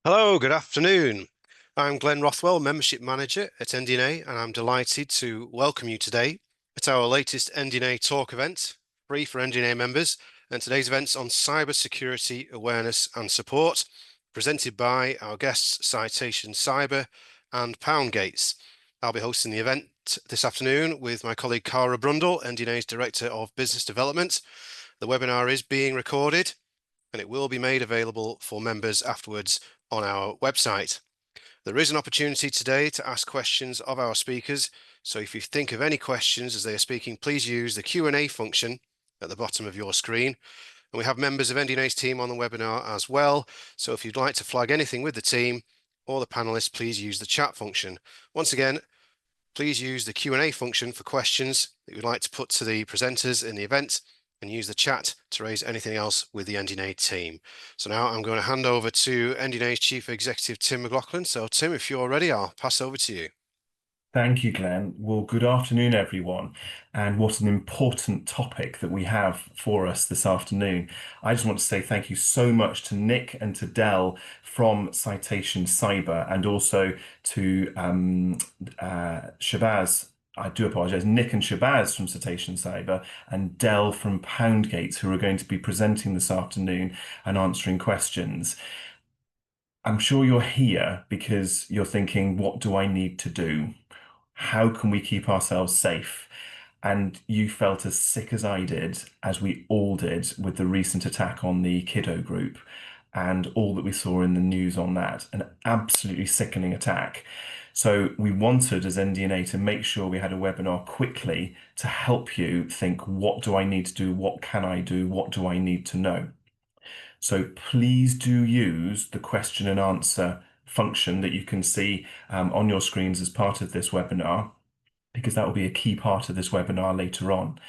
Hello, good afternoon. I'm Glenn Rothwell, Membership Manager at NDNA, and I'm delighted to welcome you today at our latest NDNATalk event, free for NDNA members. And today's event's on cybersecurity awareness and support, presented by our guests Citation Cyber and Poundgates. I'll be hosting the event this afternoon with my colleague Cara Brundle, NDNA's Director of Business Development. The webinar is being recorded and it will be made available for members afterwards on our website. There is an opportunity today to ask questions of our speakers, so if you think of any questions as they are speaking, please use the Q&A function at the bottom of your screen. And we have members of NDNA's team on the webinar as well, so if you'd like to flag anything with the team or the panelists, please use the chat function. Once again, please use the Q&A function for questions that you'd like to put to the presenters in the event, and use the chat to raise anything else with the NDNA team. So now I'm going to hand over to NDNA's Chief Executive, Tim McLaughlin. So Tim, if you're ready, I'll pass over to you. Thank you, Glenn. Well, good afternoon, everyone. And what an important topic that we have for us this afternoon. I just want to say thank you so much to Nick and to Dell from Citation Cyber, and also to Shabazz. I do apologize, Nick and Shabazz from Citation Cyber, and Dell from Poundgates, who are going to be presenting this afternoon and answering questions. I'm sure you're here because you're thinking, what do I need to do? How can we keep ourselves safe? And you felt as sick as I did, as we all did, with the recent attack on the kiddo group and all that we saw in the news on that, an absolutely sickening attack. So we wanted as NDNA to make sure we had a webinar quickly to help you think, what do I need to do? What can I do? What do I need to know? So please do use the question and answer function that you can see on your screens as part of this webinar, because that will be a key part of this webinar later on.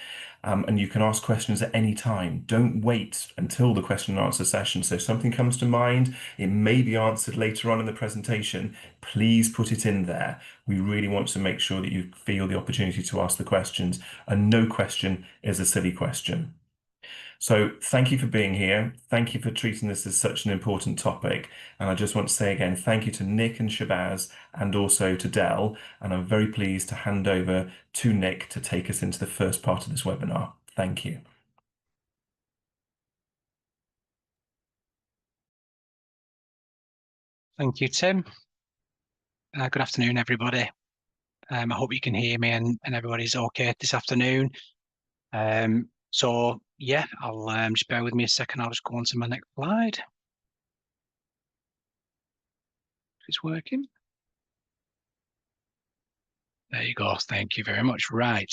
And you can ask questions at any time. Don't wait until the question and answer session. So if something comes to mind, it may be answered later on in the presentation, please put it in there. We really want to make sure that you feel the opportunity to ask the questions, and no question is a silly question. So thank you for being here. Thank you for treating this as such an important topic. And I just want to say again, thank you to Nick and Shabazz, and also to Dell. And I'm very pleased to hand over to Nick to take us into the first part of this webinar. Thank you. Thank you, Tim. Good afternoon, everybody. I hope you can hear me and everybody's okay this afternoon. So yeah, I'll just bear with me a second. I'll just go on to my next slide. If it's working. There you go. Thank you very much. Right.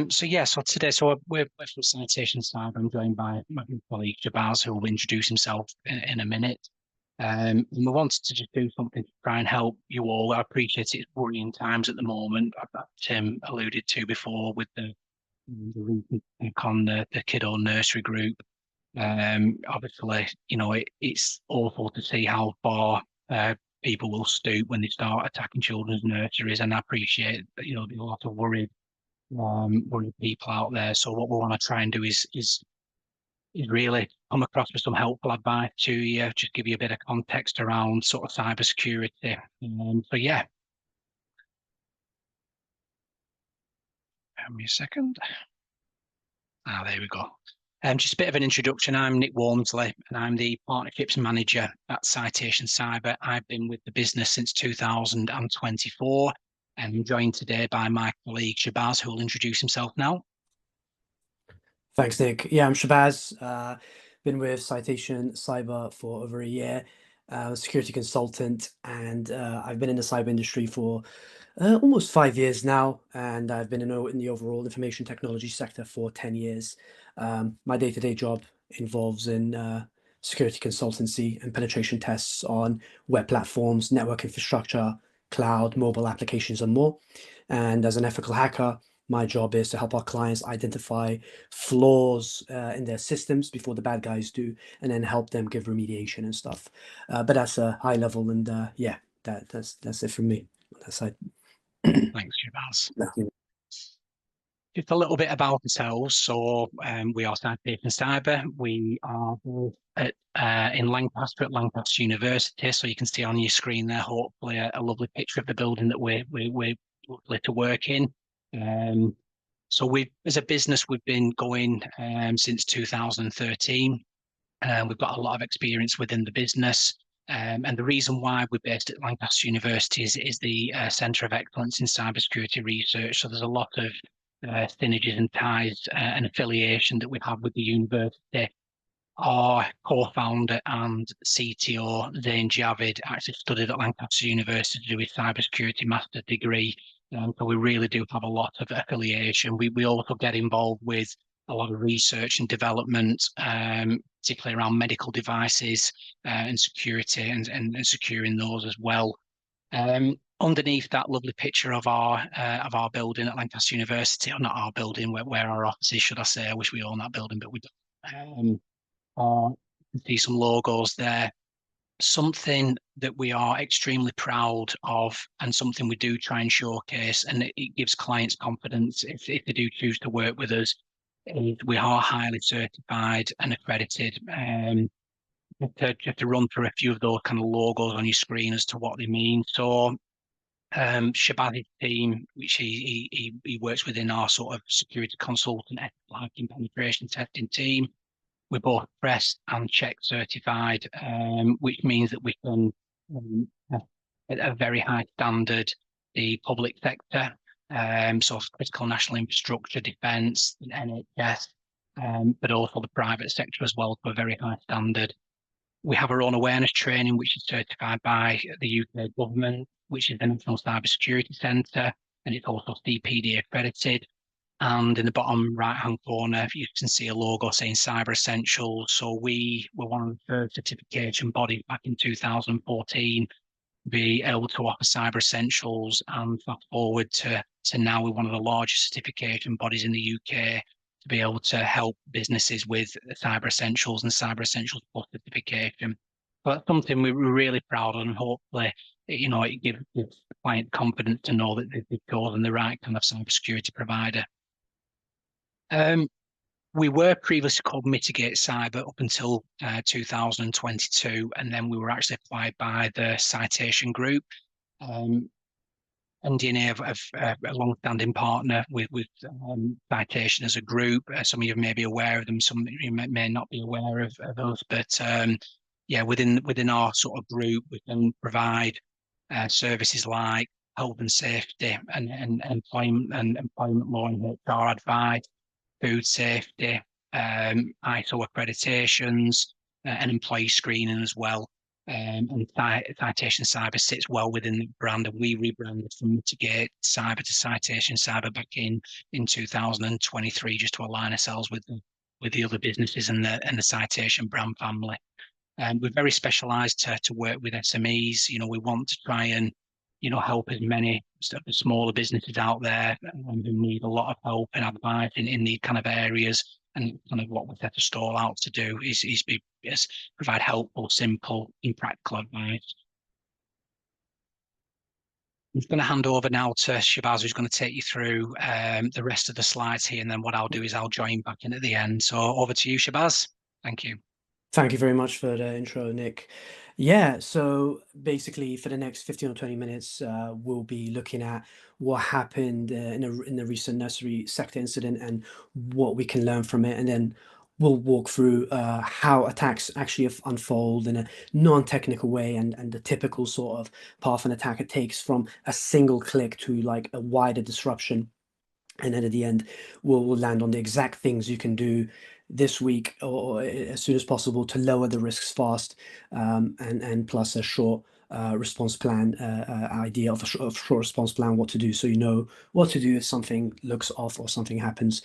So yeah, so today, we're from Citation Cyber. I'm joined by my colleague Shabazz, who will introduce himself in a minute. And we wanted to just do something to try and help you all. I appreciate it's worrying times at the moment, that Tim alluded to before with the recent attack on the kiddo nursery group. Obviously, you know, it's awful to see how far people will stoop when they start attacking children's nurseries, and I appreciate that, you know, there's a lot of worried people out there. So what we want to try and do is really come across with some helpful advice to you, just give you a bit of context around sort of cybersecurity. So yeah, give me a second. There we go. Just a bit of an introduction. I'm Nick Walmsley, and I'm the Partnerships Manager at Citation Cyber. I've been with the business since 2024, and I'm joined today by my colleague Shabazz, who will introduce himself now. Thanks, Nick. Yeah, I'm Shabazz. Been with Citation Cyber for over a year, security consultant, and I've been in the cyber industry for almost 5 years now, and I've been in the overall information technology sector for 10 years. My day-to-day job involves in security consultancy and penetration tests on web platforms, network infrastructure, cloud, mobile applications, and more. And as an ethical hacker, my job is to help our clients identify flaws in their systems before the bad guys do, and then help them give remediation and stuff. But that's a high level, and yeah, that's it from me on that side. Thanks, Shabazz. just a little bit about ourselves. So we are Citation Cyber. We are in Lancaster at Lancaster University. So you can see on your screen there, hopefully, a lovely picture of the building that we're lovely to work in. So we, as a business, we've been going since 2013. We've got a lot of experience within the business. And the reason why we're based at Lancaster University is the Centre of Excellence in Cybersecurity Research. So there's a lot of synergies and ties and affiliation that we have with the university. Our co-founder and CTO, Zain Javid, actually studied at Lancaster University to do his cybersecurity master's degree. So we really do have a lot of affiliation. We also get involved with a lot of research and development, particularly around medical devices and security and securing those as well. Underneath that lovely picture of our building at Lancaster University, or not our building, where our office is, should I say? I wish we own that building, but we don't. You can see some logos there. Something that we are extremely proud of, and something we do try and showcase, and it gives clients confidence if they do choose to work with us, is we are highly certified and accredited. Just to run through a few of those kind of logos on your screen as to what they mean. So Shabaz's team, which he works within our sort of security consultant, ethical penetration testing team. We're both pressed and check certified, which means that we can, at a very high standard, the public sector, so critical national infrastructure, defence, NHS, but also the private sector as well, to a very high standard. We have our own awareness training, which is certified by the UK government, which is the National Cybersecurity Centre, and it's also CPD accredited. And in the bottom right-hand corner, you can see a logo saying Cyber Essentials. So we were one of the first certification bodies back in 2014 to be able to offer Cyber Essentials. And fast forward to now, we're one of the largest certification bodies in the UK to be able to help businesses with Cyber Essentials and Cyber Essentials Plus certification. But that's something we're really proud of, and hopefully, it gives the client confidence to know that they've chosen the right kind of cybersecurity provider. We were previously called Mitigate Cyber up until 2022, and then we were actually acquired by the Citation Group. NDNA have a long-standing partner with Citation as a group. Some of you may be aware of them, some of you may not be aware of those, but yeah, within our sort of group, we can provide services like health and safety and employment law and HR advice, food safety, ISO accreditations, and employee screening as well. And Citation Cyber sits well within the brand, and we rebranded from Mitigate Cyber to Citation Cyber back in 2023, just to align ourselves with the other businesses and the Citation brand family. And we're very specialised to work with SMEs. We want to try and help as many of the smaller businesses out there who need a lot of help and advice in these kind of areas. And kind of what we set a stall out to do is provide helpful, simple, and practical advice. I'm just going to hand over now to Shabaz, who's going to take you through the rest of the slides here. And then what I'll do is I'll join back in at the end. So over to you, Shabaz. Thank you. Thank you very much for the intro, Nick. Yeah, so basically for the next 15 or 20 minutes, we'll be looking at what happened in the recent nursery sector incident and what we can learn from it. And then we'll walk through how attacks actually unfold in a non-technical way and the typical sort of path an attacker takes from a single click to like a wider disruption. And then at the end, we'll land on the exact things you can do this week or as soon as possible to lower the risks fast, and plus a short response plan, idea of a short response plan, what to do, so you know what to do if something looks off or something happens.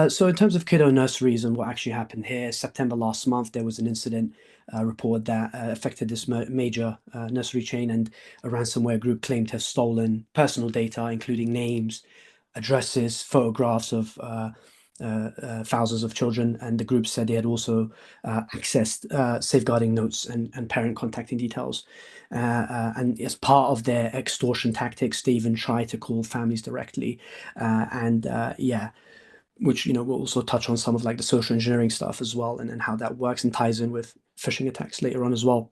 So in terms of kiddo nurseries and what actually happened here, September last month, there was an incident report that affected this major nursery chain, and a ransomware group claimed to have stolen personal data, including names, addresses, photographs of thousands of children, and the group said they had also accessed safeguarding notes and parent contacting details. And as part of their extortion tactics, they even try to call families directly. Yeah, which, you know, we'll also touch on some of like the social engineering stuff as well, and how that works and ties in with phishing attacks later on as well.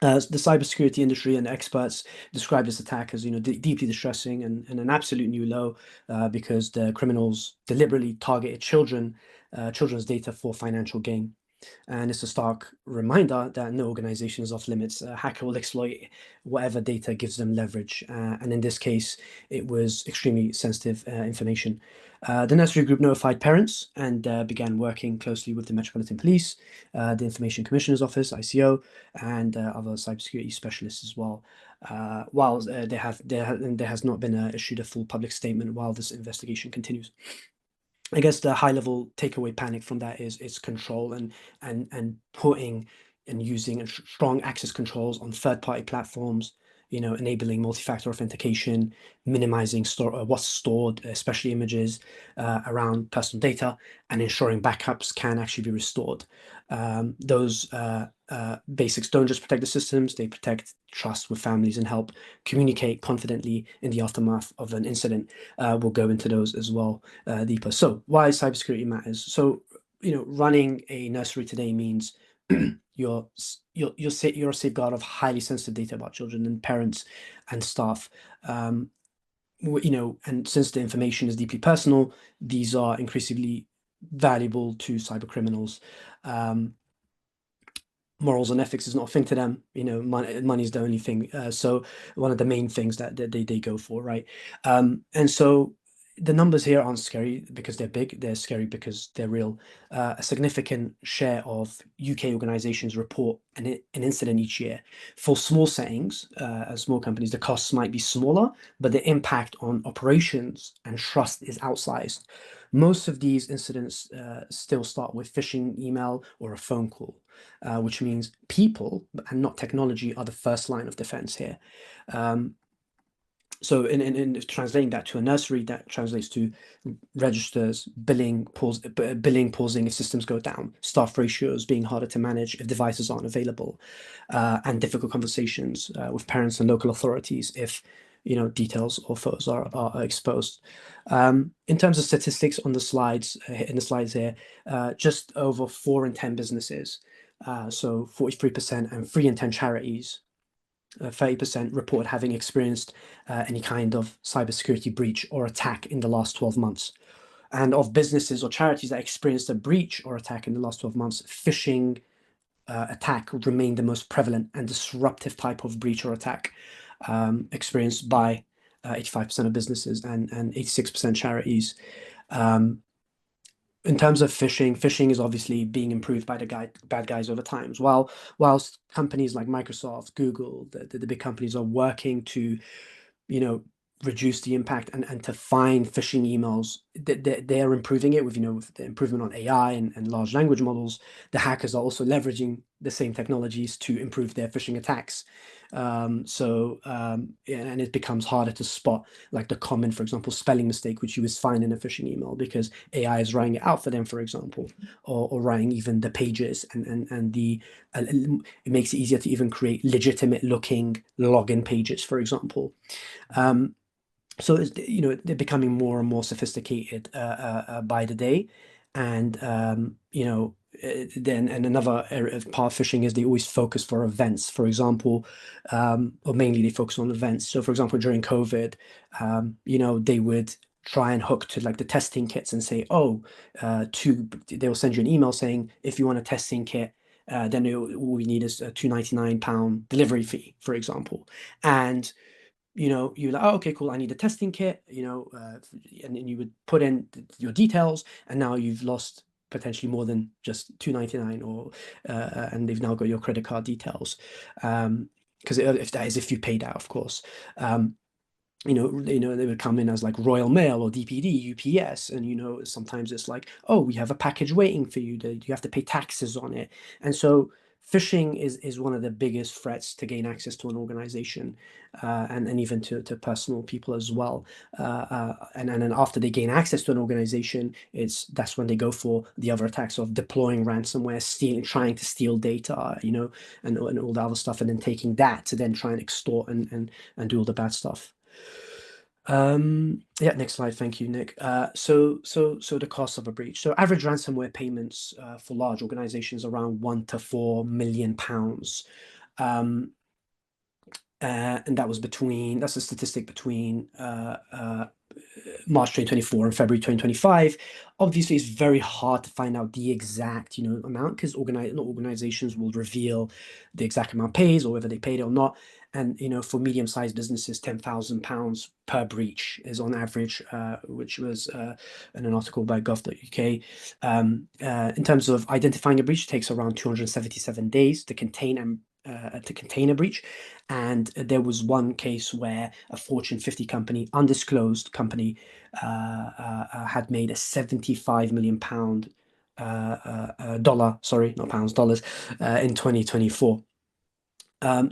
The cybersecurity industry and experts describe this attack as, you know, deeply distressing and an absolute new low, because the criminals deliberately targeted children's data for financial gain. And it's a stark reminder that no organization is off limits. A hacker will exploit whatever data gives them leverage. And in this case, it was extremely sensitive information. The nursery group notified parents and began working closely with the Metropolitan Police, the Information Commissioner's Office, ICO, and other cybersecurity specialists as well. While there has not been issued a full public statement while this investigation continues. I guess the high level takeaway panic from that is control and putting and using strong access controls on third party platforms, you know, enabling multi-factor authentication, minimizing what's stored, especially images around personal data, and ensuring backups can actually be restored. Those basics don't just protect the systems, they protect trust with families and help communicate confidently in the aftermath of an incident. We'll go into those as well deeper. So why cybersecurity matters. So, you know, running a nursery today means you're a safeguard of highly sensitive data about children and parents and staff. You know, and since the information is deeply personal, these are increasingly valuable to cyber criminals. Morals and ethics is not a thing to them. You know, money is the only thing. So one of the main things that they go for, right? And so the numbers here aren't scary because they're big. They're scary because they're real. A significant share of UK organisations report an incident each year. For small settings, as small companies, the costs might be smaller, but the impact on operations and trust is outsized. Most of these incidents still start with phishing email or a phone call, which means people and not technology are the first line of defense here. So in translating that to a nursery, that translates to registers, billing pausing if systems go down, staff ratios being harder to manage if devices aren't available, and difficult conversations with parents and local authorities if, you know, details or photos are exposed. In terms of statistics on the slides, here, just over 4 in 10 businesses, so 43%, and 3 in 10 charities, 30% report having experienced any kind of cybersecurity breach or attack in the last 12 months. And of businesses or charities that experienced a breach or attack in the last 12 months, phishing attack remained the most prevalent and disruptive type of breach or attack experienced by 85% of businesses and 86% charities. In terms of phishing is obviously being improved by the bad guys over time. Whilst companies like Microsoft, Google, the big companies are working to, you know, reduce the impact and to find phishing emails, they're improving it with, you know, with the improvement on AI and large language models. The hackers are also leveraging the same technologies to improve their phishing attacks. And it becomes harder to spot like the common, for example, spelling mistake, which you would find in a phishing email because AI is writing it out for them, for example, or writing even the pages and it makes it easier to even create legitimate looking login pages, for example. So it's, you know, they're becoming more and more sophisticated by the day, and you know, then another area of part of phishing is they always focus for events, for example, or mainly they focus on events. So, for example, during COVID, you know, they would try and hook to like the testing kits and say, oh, they will send you an email saying if you want a testing kit. Then all we need is a £299 delivery fee, for example, and you know, you're like, oh, okay, cool, I need a testing kit, you know, and then you would put in your details, and now you've lost potentially more than just $299, or and they've now got your credit card details, because if you paid out, of course. You know, they would come in as like Royal Mail or DPD, UPS, and you know, sometimes it's like, oh, we have a package waiting for you. You have to pay taxes on it, and so Phishing is one of the biggest threats to gain access to an organization, and even to personal people as well. And then after they gain access to an organization, that's when they go for the other attacks of deploying ransomware, trying to steal data, and all the other stuff, and then taking that to then try and extort and do all the bad stuff. Yeah, next slide. Thank you, Nick. So the cost of a breach. So average ransomware payments for large organizations around £1 to £4 million. And that's a statistic between March 2024 and February 2025. Obviously, it's very hard to find out the exact, amount, because organizations will reveal the exact amount paid or whether they paid it or not. And for medium-sized businesses, £10,000 per breach is on average, which was in an article by gov.uk. In terms of identifying a breach, it takes around 277 days to contain a breach. And there was one case where a Fortune 50 company, undisclosed company, had made a £75 million dollars in 2024.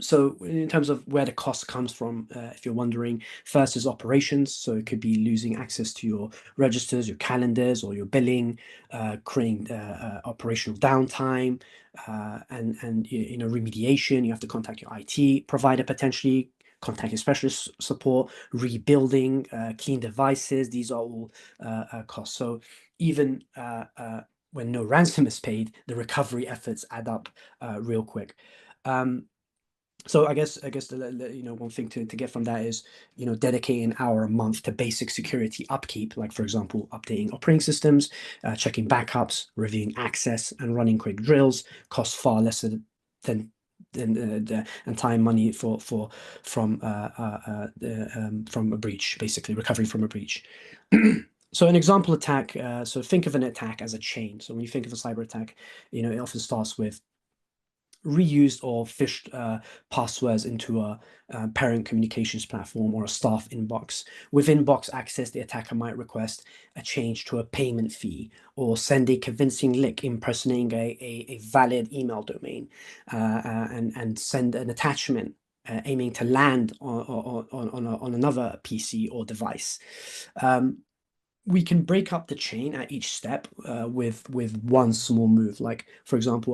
So in terms of where the cost comes from, if you're wondering, first is operations. So it could be losing access to your registers, your calendars, or your billing, creating operational downtime, and remediation. You have to contact your IT provider potentially, contact your specialist support, rebuilding, clean devices. These are all costs. So even when no ransom is paid, the recovery efforts add up real quick. So I guess the one thing to get from that is dedicating an hour a month to basic security upkeep, like for example operating systems, checking backups, reviewing access, and running quick drills costs far less than and time, money from a breach, basically recovery from a breach. So an example attack. So think of an attack as a chain. So when you think of a cyber attack, it often starts with reused or phished passwords into a parent communications platform or a staff inbox. With inbox access, the attacker might request a change to a payment fee or send a convincing link impersonating a valid email domain, and send an attachment aiming to land on another PC or device. We can break up the chain at each step with one small move. Like for example,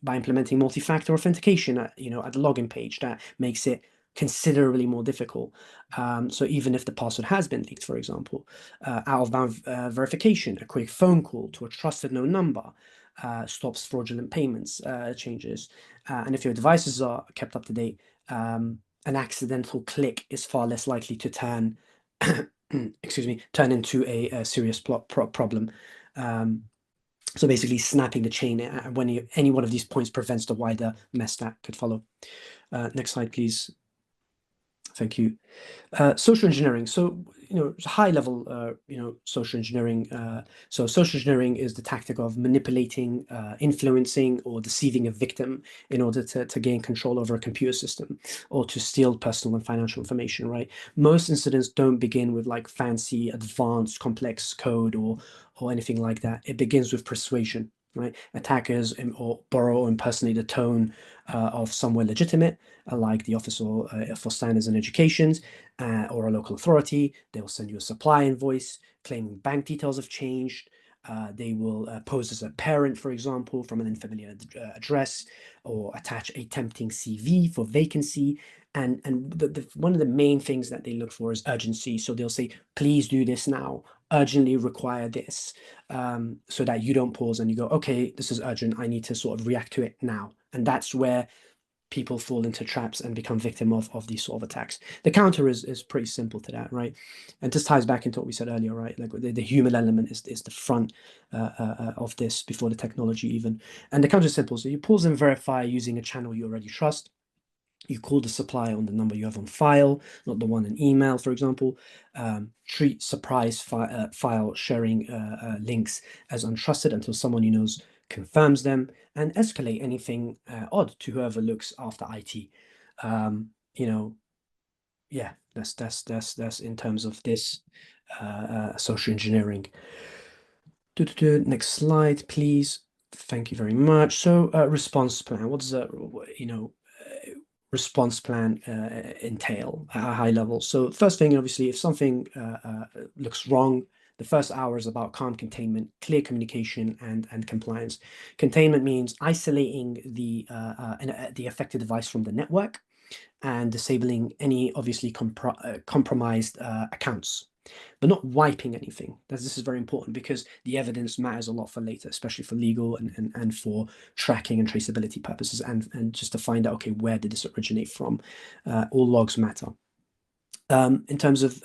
by implementing multi-factor authentication at the login page, that makes it considerably more difficult. So even if the password has been leaked, for example, out-of-bound verification, a quick phone call to a trusted known number stops fraudulent payments changes. And if your devices are kept up to date, an accidental click is far less likely to turn turn into a serious problem. So basically snapping the chain when any one of these points prevents the wider mess that could follow. Next slide, please. Thank you. Social engineering. So, high level, social engineering. So social engineering is the tactic of manipulating, influencing, or deceiving a victim in order to gain control over a computer system or to steal personal and financial information, right? Most incidents don't begin with like fancy, advanced, complex code or anything like that. It begins with persuasion, right? Attackers or borrow or impersonate the tone of somewhere legitimate, like the Office for Standards and Education, or a local authority. They will send you a supply invoice claiming bank details have changed. They will pose as a parent, for example, from an unfamiliar address, or attach a tempting CV for vacancy. And one of the main things that they look for is urgency. So they'll say, please do this now, urgently require this, so that you don't pause and you go, okay, this is urgent, I need to sort of react to it now. And that's where people fall into traps and become victim of these sort of attacks. The counter is pretty simple to that, right? And this ties back into what we said earlier, right? Like the human element is the front of this before the technology even. And the counter is simple. So you pause and verify using a channel you already trust. You call the supplier on the number you have on file, not the one in email, for example. Treat surprise file sharing links as untrusted until someone you knows confirms them, and escalate anything odd to whoever looks after IT. Yeah, that's in terms of this social engineering. Next slide, please. Thank you very much. So, response plan. What does a response plan entail at a high level? So, first thing, obviously, if something looks wrong, the first hour is about calm containment, clear communication, and compliance. Containment means isolating the affected device from the network and disabling any obviously compromised accounts, but not wiping anything. This is very important because the evidence matters a lot for later, especially for legal and for tracking and traceability purposes, and just to find out, okay, where did this originate from? All logs matter. In terms of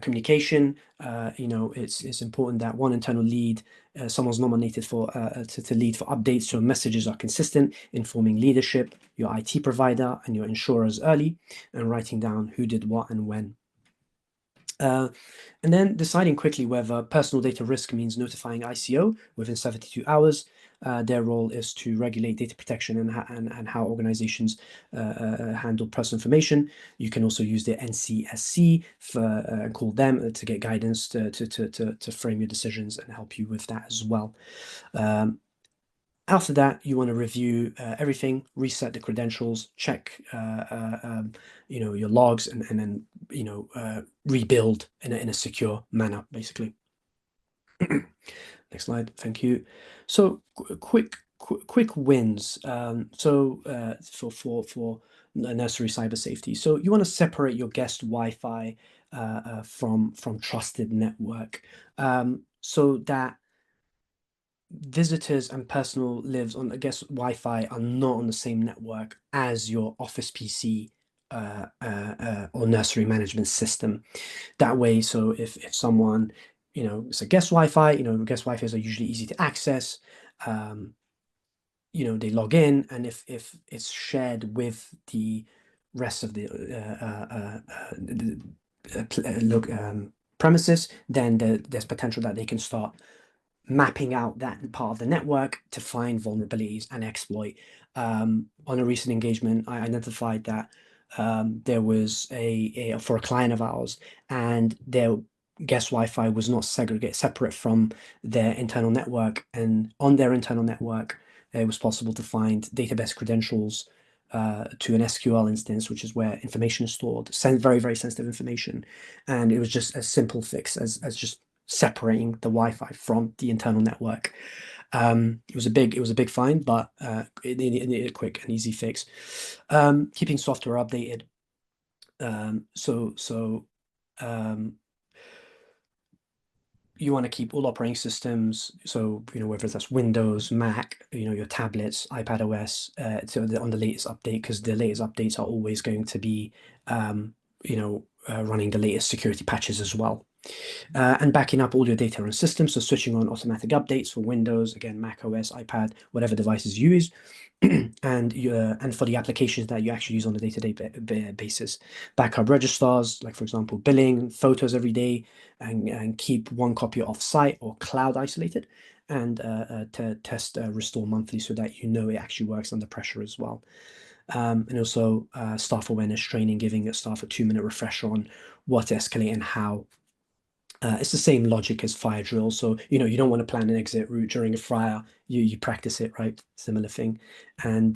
communication, it's important that one internal lead, someone's nominated for to lead for updates so messages are consistent, informing leadership, your IT provider, and your insurers early, and writing down who did what and when. And then deciding quickly whether personal data risk means notifying ICO within 72 hours. Their role is to regulate data protection and how organizations handle personal information. You can also use the NCSC for call them to get guidance to frame your decisions and help you with that as well. After that, you want to review everything, reset the credentials, check your logs, and then rebuild in a secure manner, basically. Next slide, thank you. So quick wins. For nursery cyber safety. So you want to separate your guest Wi-Fi from trusted network, so that visitors and personal lives on, I guess, Wi-Fi are not on the same network as your office PC or nursery management system. That way, so if someone, it's a guest Wi-Fi, guest Wi-Fi's are usually easy to access. They log in, and if it's shared with the rest of the premises, then there's potential that they can start mapping out that part of the network to find vulnerabilities and exploit. On a recent engagement, I identified that there was for a client of ours, and their guest Wi-Fi was not separate from their internal network, and on their internal network, it was possible to find database credentials to an SQL instance, which is where information is stored, very, very sensitive information. And it was just a simple fix as just separating the Wi-Fi from the internal network. It was a big find, but it needed a quick and easy fix. Keeping software updated. You want to keep all operating systems, so whether that's Windows, Mac, your tablets, iPad OS, on the latest update, because the latest updates are always going to be running the latest security patches as well. And backing up all your data and systems, so switching on automatic updates for Windows, again, Mac OS, iPad, whatever devices you use, and for the applications that you actually use on a day-to-day basis. Backup registrars, like for example, billing, photos every day, and keep one copy off-site or cloud isolated, and to test restore monthly so that it actually works under pressure as well. And also staff awareness training, giving staff a 2-minute refresher on what to escalate and how. It's the same logic as fire drills. So, you don't want to plan an exit route during a fire. You practice it, right? Similar thing. And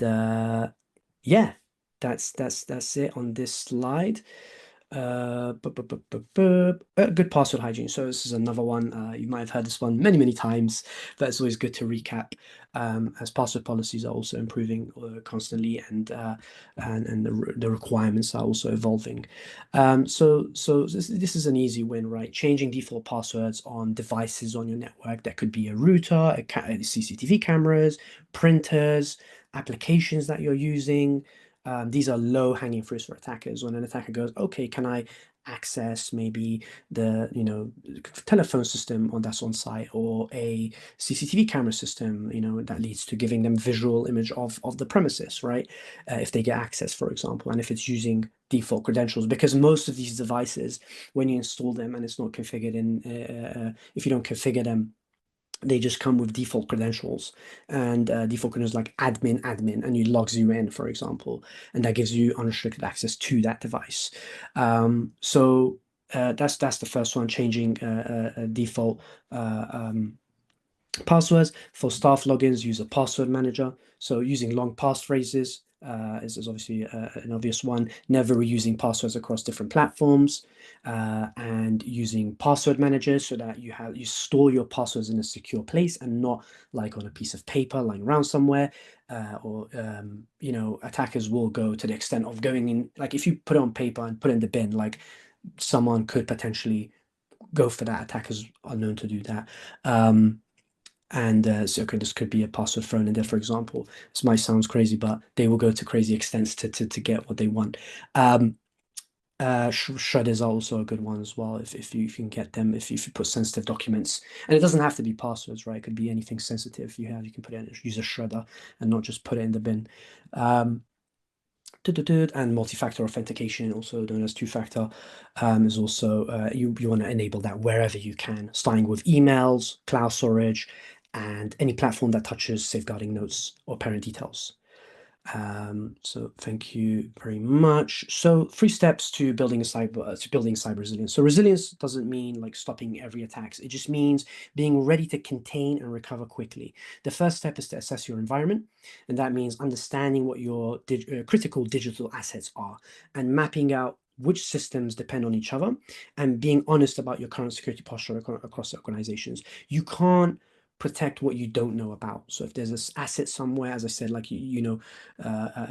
yeah, that's it on this slide. Good password hygiene. So this is another one. You might have heard this one many times, but it's always good to recap, as password policies are also improving constantly, and the requirements are also evolving. So this is an easy win, right? Changing default passwords on devices on your network. That could be a router, CCTV cameras, printers, applications that you're using. These are low-hanging fruits for attackers. When an attacker goes, okay, can I access maybe the telephone system that's on site, or a CCTV camera system, that leads to giving them visual image of the premises, right? If they get access, for example, and if it's using default credentials, because most of these devices, when you install them and it's not configured if you don't configure them, they just come with default credentials, and default credentials like admin, and it logs you in, for example, and that gives you unrestricted access to that device. So that's the first one, changing default Passwords for staff logins, use a password manager. So using long passphrases is obviously an obvious one. Never reusing passwords across different platforms, and using password managers so that you store your passwords in a secure place and not like on a piece of paper lying around somewhere. Or you know, attackers will go to the extent of going in, like if you put it on paper and put it in the bin, like someone could potentially go for that. Attackers are known to do that. So okay, this could be a password thrown in there, for example. This might sound crazy, but they will go to crazy extents to get what they want. Shredders are also a good one as well, if you can get them, if you put sensitive documents. And it doesn't have to be passwords, right? It could be anything sensitive you have. You can put it in, use a shredder and not just put it in the bin. And multi-factor authentication, also known as two-factor, is also you want to enable that wherever you can, starting with emails, cloud storage, and any platform that touches safeguarding notes or parent details. So thank you very much. So 3 steps to building cyber resilience. So resilience doesn't mean like stopping every attack. It just means being ready to contain and recover quickly. The first step is to assess your environment, and that means understanding what your critical digital assets are and mapping out which systems depend on each other and being honest about your current security posture across organizations. You can't protect what you don't know about. So if there's an asset somewhere, as I said, like you know,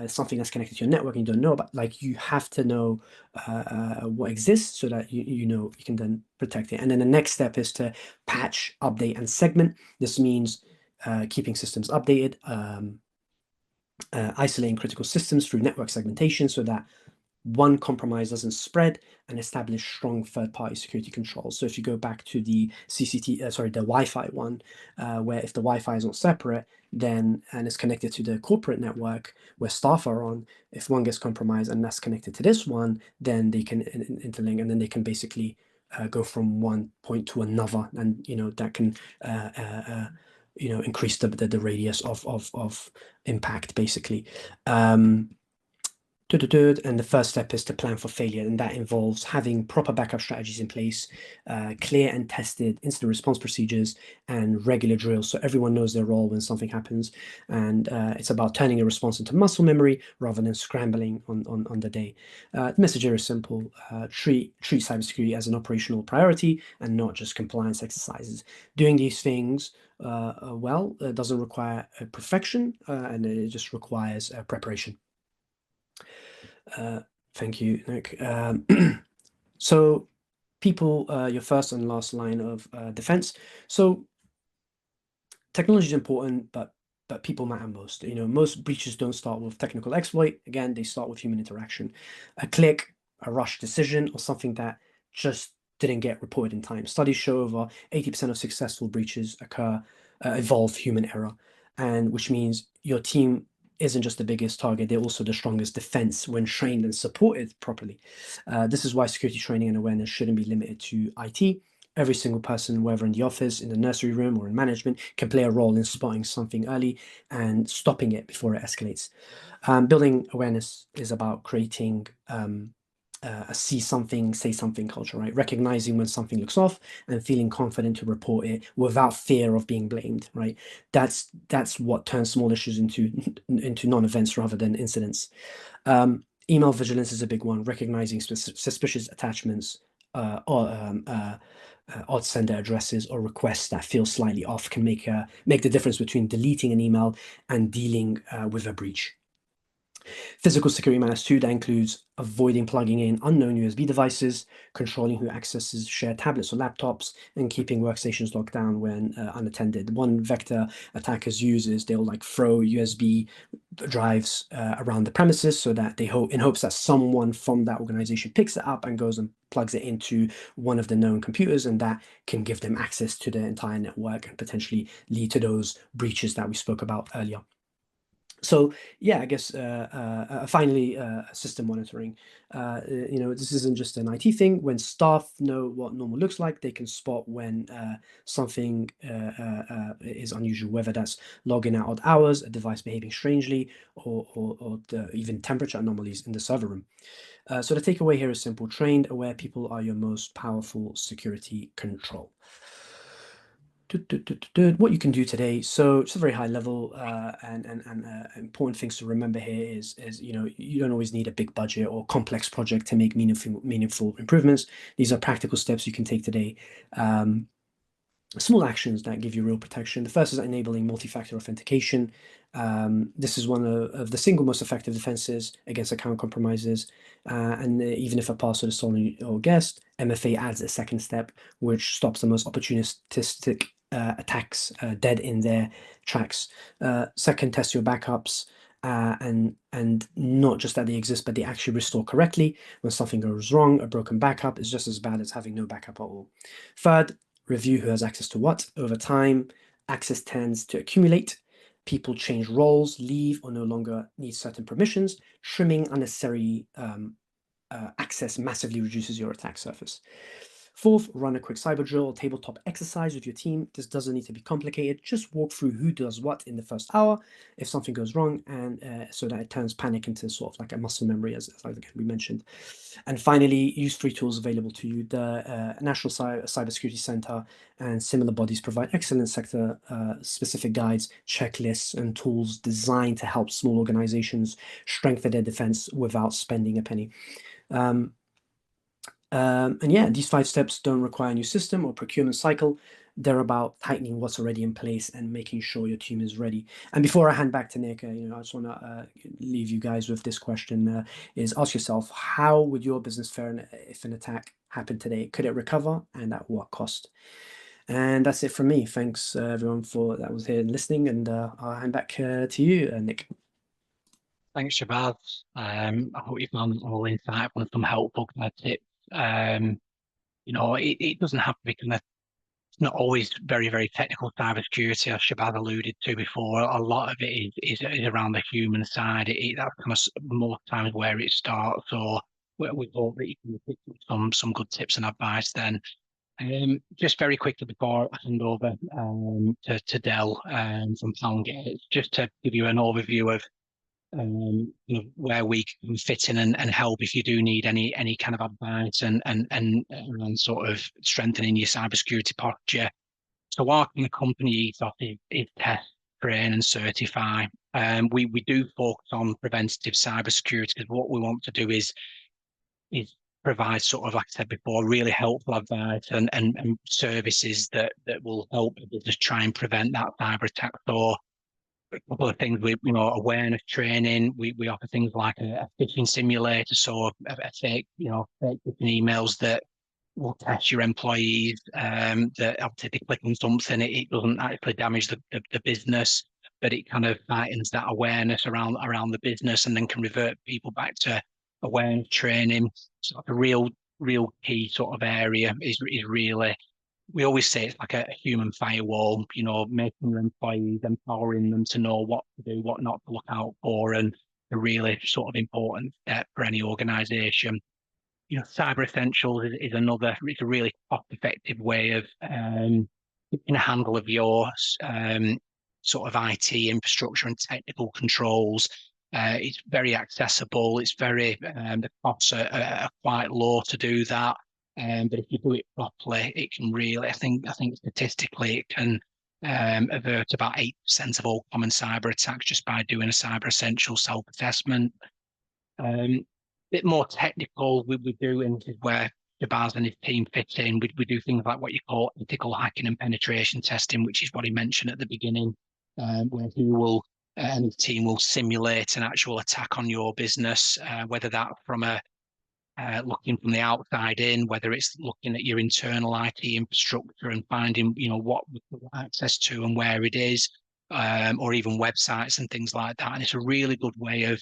something that's connected to your network and you don't know about, like you have to know what exists so that you know you can then protect it. And then the next step is to patch, update, and segment. This means keeping systems updated, isolating critical systems through network segmentation so that one compromise doesn't spread, and establish strong third-party security controls. So if you go back to the the Wi-Fi one, where if the Wi-Fi is not separate, then and it's connected to the corporate network where staff are on, if one gets compromised and that's connected to this one, then they can interlink, and then they can basically go from one point to another, and you know that can you know increase the radius of impact basically. And the first step is to plan for failure, and that involves having proper backup strategies in place, clear and tested incident response procedures, and regular drills so everyone knows their role when something happens. And it's about turning a response into muscle memory rather than scrambling on the day. The message here is simple: treat cybersecurity as an operational priority and not just compliance exercises. Doing these things well doesn't require perfection, and it just requires preparation. Thank you, Nick. So people, your first and last line of defense. So technology is important, but people matter most. You know, most breaches don't start with technical exploit. Again, they start with human interaction. A click, a rush decision, or something that just didn't get reported in time. Studies show over 80% of successful breaches involve human error, and which means your team isn't just the biggest target, they're also the strongest defense when trained and supported properly. This is why security training and awareness shouldn't be limited to IT. Every single person, whether in the office, in the nursery room, or in management, can play a role in spotting something early and stopping it before it escalates. Building awareness is about creating a see something, say something culture, right? Recognizing when something looks off and feeling confident to report it without fear of being blamed, right? That's what turns small issues into non-events rather than incidents. Email vigilance is a big one. Recognizing suspicious attachments or odd sender addresses or requests that feel slightly off can make the difference between deleting an email and dealing with a breach. Physical security matters too. That includes avoiding plugging in unknown USB devices, controlling who accesses shared tablets or laptops, and keeping workstations locked down when unattended. One vector attackers use is they'll like throw USB drives around the premises so that they in hopes that someone from that organization picks it up and goes and plugs it into one of the known computers, and that can give them access to the entire network and potentially lead to those breaches that we spoke about earlier. So yeah, I guess finally, system monitoring. You know, this isn't just an IT thing. When staff know what normal looks like, they can spot when something is unusual, whether that's logging out odd hours, a device behaving strangely, or even temperature anomalies in the server room. So the takeaway here is simple: trained, aware people are your most powerful security control. what you can do today. So it's a very high level, and important things to remember here is you don't always need a big budget or complex project to make meaningful improvements. These are practical steps you can take today. Small actions that give you real protection. The first is enabling multi-factor authentication. This is one of the single most effective defenses against account compromises. And even if a password is stolen or guessed, MFA adds a second step, which stops the most opportunistic attacks dead in their tracks. Second, test your backups. And not just that they exist, but they actually restore correctly. When something goes wrong, a broken backup is just as bad as having no backup at all. Third, review who has access to what. Over time, access tends to accumulate. People change roles, leave, or no longer need certain permissions. Trimming unnecessary access massively reduces your attack surface. Fourth, run a quick cyber drill or tabletop exercise with your team. This doesn't need to be complicated. Just walk through who does what in the first hour if something goes wrong, and so that it turns panic into sort of like a muscle memory, as we mentioned. And finally, use free tools available to you. The National Cybersecurity Center and similar bodies provide excellent sector-specific guides, checklists, and tools designed to help small organizations strengthen their defense without spending a penny. And yeah, these 5 steps don't require a new system or procurement cycle. They're about tightening what's already in place and making sure your team is ready. And before I hand back to Nick, I just want to leave you guys with this question: is ask yourself, how would your business fare if an attack happened today? Could it recover, and at what cost? And that's it from me. Thanks everyone that was here listening, and I'll hand back to you, Nick. Thanks, Shabazz. I hope you found it all insightful and some helpful kind of tips. It doesn't have to be kind of, it's not always very, very technical cybersecurity, as Shabazz alluded to before. A lot of it is around the human side. That's kind of more times where it starts. So we hope that you can pick up some good tips and advice then. Just very quickly before I hand over to Del from Poundgate, just to give you an overview of where we can fit in and help if you do need any kind of advice and around sort of strengthening your cybersecurity posture. So our kind of company ethos is test, train, and certify. We do focus on preventative cybersecurity because what we want to do is provide sort of, like I said before, really helpful advice and services that will help the business try and prevent that cyber attack. So a couple of things with awareness training. We offer things like a phishing simulator, so a fake phishing emails that will test your employees. That obviously they click on something, it doesn't actually damage the business, but it kind of heightens that awareness around the business and then can revert people back to awareness training. So like a real key sort of area is really, we always say it's like a human firewall, making your employees, empowering them to know what to do, what not to look out for, and a really sort of important step for any organization. Cyber Essentials is another, it's a really cost-effective way of getting a handle of your sort of IT infrastructure and technical controls. It's very accessible. It's very, the costs are quite low to do that. But if you do it properly, it can really, I think statistically, it can avert about 8% of all common cyber attacks just by doing a Cyber Essential self-assessment. Bit more technical, we do, and this is where Shabazz and his team fit in. We do things like what you call ethical hacking and penetration testing, which is what he mentioned at the beginning, where he will and his team will simulate an actual attack on your business, whether that from looking from the outside in, whether it's looking at your internal IT infrastructure and finding what we've got access to and where it is, or even websites and things like that. And it's a really good way of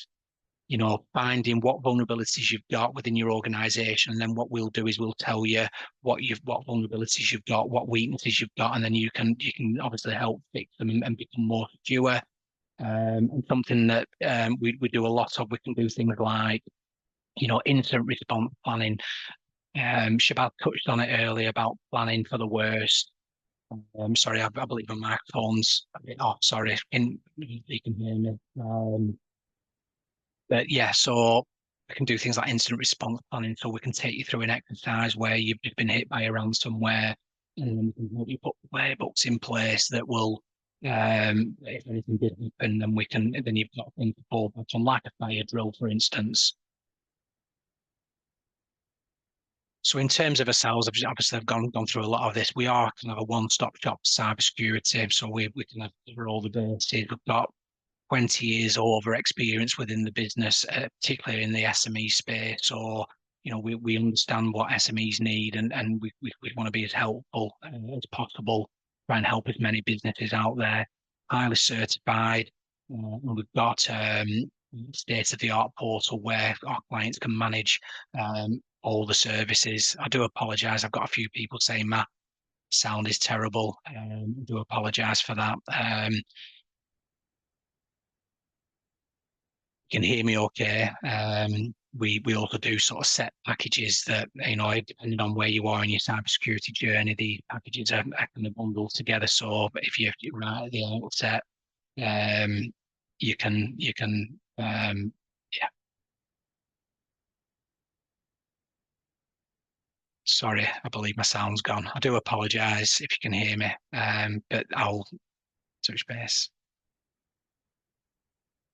finding what vulnerabilities you've got within your organization. And then what we'll do is we'll tell you what vulnerabilities you've got, what weaknesses you've got, and then you can obviously help fix them and become more secure. And something that we do a lot of, we can do things like, incident response planning. Shabazz touched on it earlier about planning for the worst. Sorry, I believe my microphone's a bit off. Sorry, you can hear me. But yeah, so we can do things like incident response planning. So we can take you through an exercise where you've just been hit by a ransomware. and we can help you put playbooks in place that will, if anything did happen, then you've got things to fall back on, like a fire drill, for instance. So in terms of ourselves, obviously I've gone through a lot of this. We are kind of a one-stop shop cybersecurity, so we can cover all the bases. We've got 20 years over experience within the business, particularly in the SME space. Or, we understand what SMEs need, and we want to be as helpful as possible, try and help as many businesses out there, highly certified. And we've got state-of-the-art portal where our clients can manage all the services. I do apologise. I've got a few people saying my sound is terrible. I do apologise for that. You can hear me okay. We also do sort of set packages that, depending on where you are in your cybersecurity journey, the packages are kind of bundled together. So if you're right at the outset, you can yeah. Sorry, I believe my sound's gone. I do apologise if you can hear me, but I'll touch base.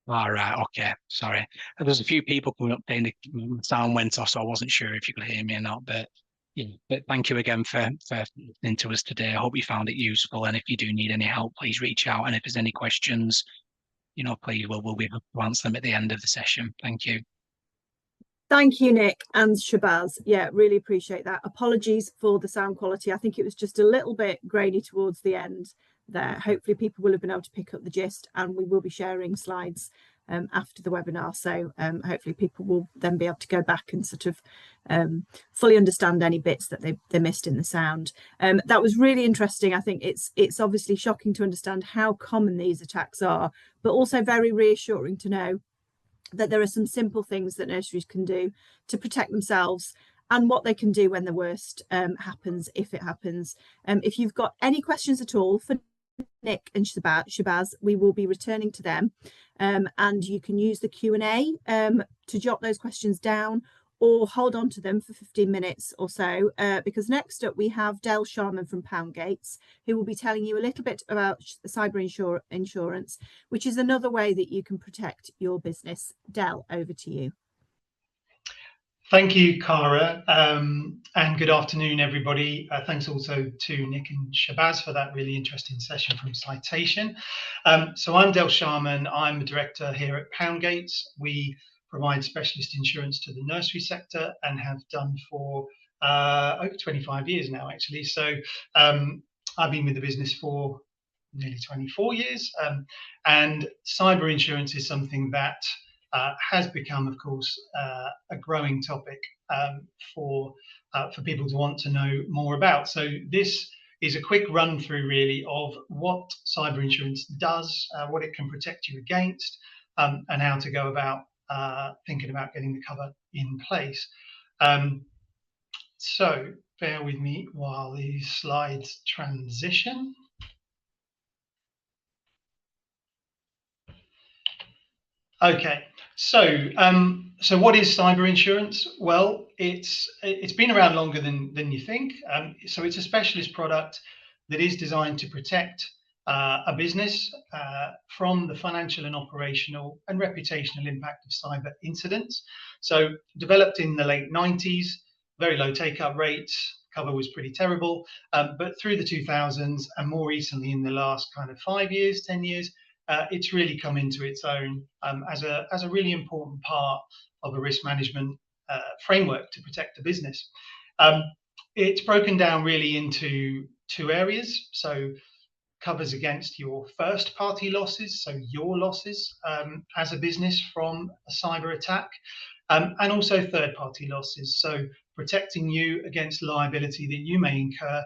All right, okay, sorry. There's a few people coming up saying the sound went off, so I wasn't sure if you could hear me or not. But yeah, but thank you again for listening to us today. I hope you found it useful, and if you do need any help, please reach out. And if there's any questions, please, we'll be able to answer them at the end of the session. Thank you. Thank you, Nick and Shabazz. Yeah, really appreciate that. Apologies for the sound quality. I think it was just a little bit grainy towards the end there. Hopefully people will have been able to pick up the gist, and we will be sharing slides after the webinar. So hopefully people will then be able to go back and sort of fully understand any bits that they missed in the sound. That was really interesting. I think it's obviously shocking to understand how common these attacks are, but also very reassuring to know that there are some simple things that nurseries can do to protect themselves, and what they can do when the worst happens, if it happens. If you've got any questions at all for Nick and Shabazz, we will be returning to them, and you can use the Q&A to jot those questions down, or hold on to them for 15 minutes or so, because next up we have Del Sharman from Poundgates, who will be telling you a little bit about cyber insurance, which is another way that you can protect your business. Del, over to you. Thank you, Cara, and good afternoon, everybody. Thanks also to Nick and Shabazz for that really interesting session from Citation. So I'm Del Sharman. I'm a director here at Poundgates. We provide specialist insurance to the nursery sector and have done for over 25 years now, actually. So I've been with the business for nearly 24 years, and cyber insurance is something that has become, of course, a growing topic for people to want to know more about. So this is a quick run through really of what cyber insurance does, what it can protect you against, and how to go about thinking about getting the cover in place. So bear with me while these slides transition. Okay, so what is cyber insurance? Well, it's been around longer than you think. So it's a specialist product that is designed to protect a business from the financial and operational and reputational impact of cyber incidents. So developed in the late 90s, very low take-up rates, cover was pretty terrible, but through the 2000s and more recently in the last kind of 5 years, 10 years, it's really come into its own as a really important part of a risk management framework to protect the business. It's broken down really into two areas. So covers against your first party losses, so your losses as a business from a cyber attack, and also third party losses, so protecting you against liability that you may incur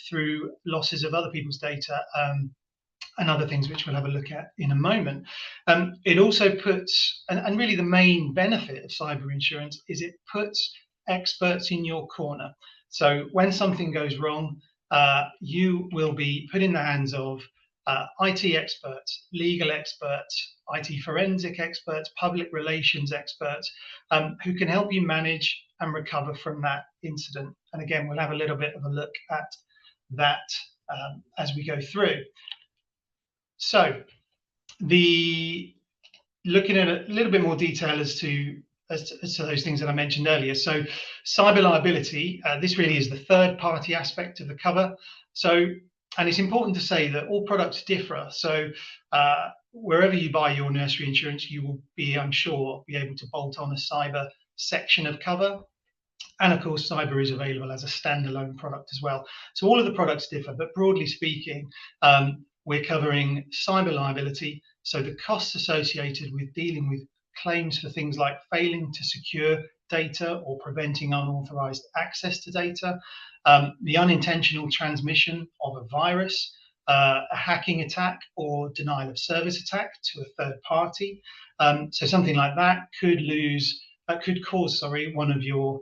through losses of other people's data and other things which we'll have a look at in a moment. It also puts, and really the main benefit of cyber insurance is it puts experts in your corner. So when something goes wrong, you will be put in the hands of IT experts, legal experts, IT forensic experts, public relations experts, who can help you manage and recover from that incident. And again, we'll have a little bit of a look at that as we go through. So looking at a little bit more detail as to those things that I mentioned earlier. So cyber liability, this really is the third party aspect of the cover. So, and it's important to say that all products differ. So wherever you buy your nursery insurance, you will be, I'm sure, be able to bolt on a cyber section of cover. And of course, cyber is available as a standalone product as well. So all of the products differ, but broadly speaking, we're covering cyber liability. So the costs associated with dealing with claims for things like failing to secure data or preventing unauthorized access to data, the unintentional transmission of a virus, a hacking attack or denial of service attack to a third party. So something like that could cause one of your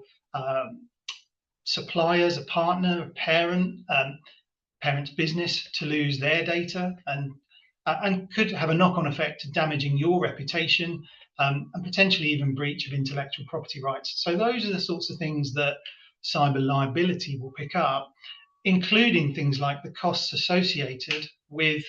suppliers, a partner, a parent's business to lose their data, and could have a knock-on effect damaging your reputation, and potentially even breach of intellectual property rights. So those are the sorts of things that cyber liability will pick up, including things like the costs associated with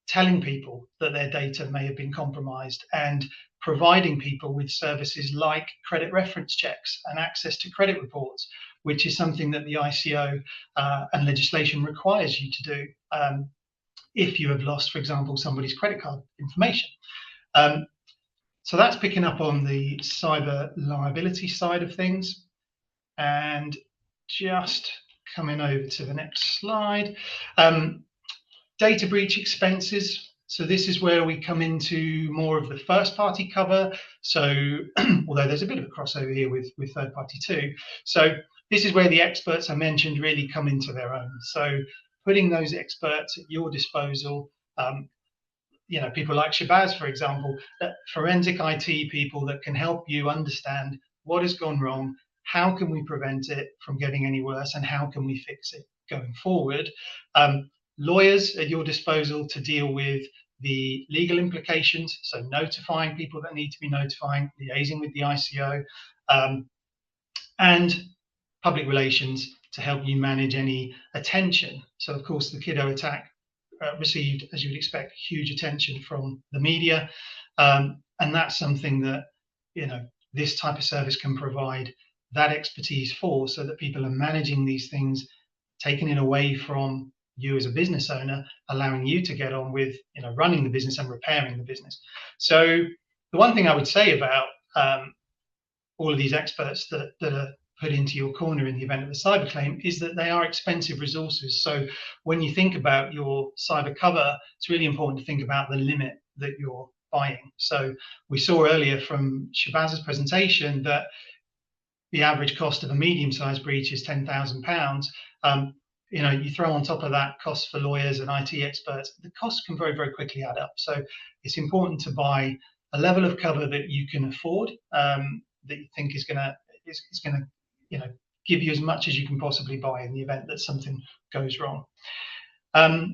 telling people that their data may have been compromised and providing people with services like credit reference checks and access to credit reports, which is something that the ICO and legislation requires you to do if you have lost, for example, somebody's credit card information. So that's picking up on the cyber liability side of things. And just coming over to the next slide. Data breach expenses. So this is where we come into more of the first party cover. So although there's a bit of a crossover here with third party too. So this is where the experts I mentioned really come into their own. So putting those experts at your disposal, people like Shabazz, for example, forensic IT people that can help you understand what has gone wrong, how can we prevent it from getting any worse, and how can we fix it going forward. Lawyers at your disposal to deal with the legal implications, so notifying people that need to be notifying, liaising with the ICO, and public relations to help you manage any attention. So of course the kiddo attack received, as you would expect, huge attention from the media, and that's something that this type of service can provide that expertise for, so that people are managing these things, taking it away from you as a business owner, allowing you to get on with running the business and repairing the business. So the one thing I would say about all of these experts that are put into your corner in the event of a cyber claim is that they are expensive resources. So when you think about your cyber cover, it's really important to think about the limit that you're buying. So we saw earlier from Shabazz's presentation that the average cost of a medium-sized breach is £10,000. You throw on top of that costs for lawyers and IT experts, the costs can very, very quickly add up. So it's important to buy a level of cover that you can afford, that you think is going to give you as much as you can possibly buy in the event that something goes wrong. I've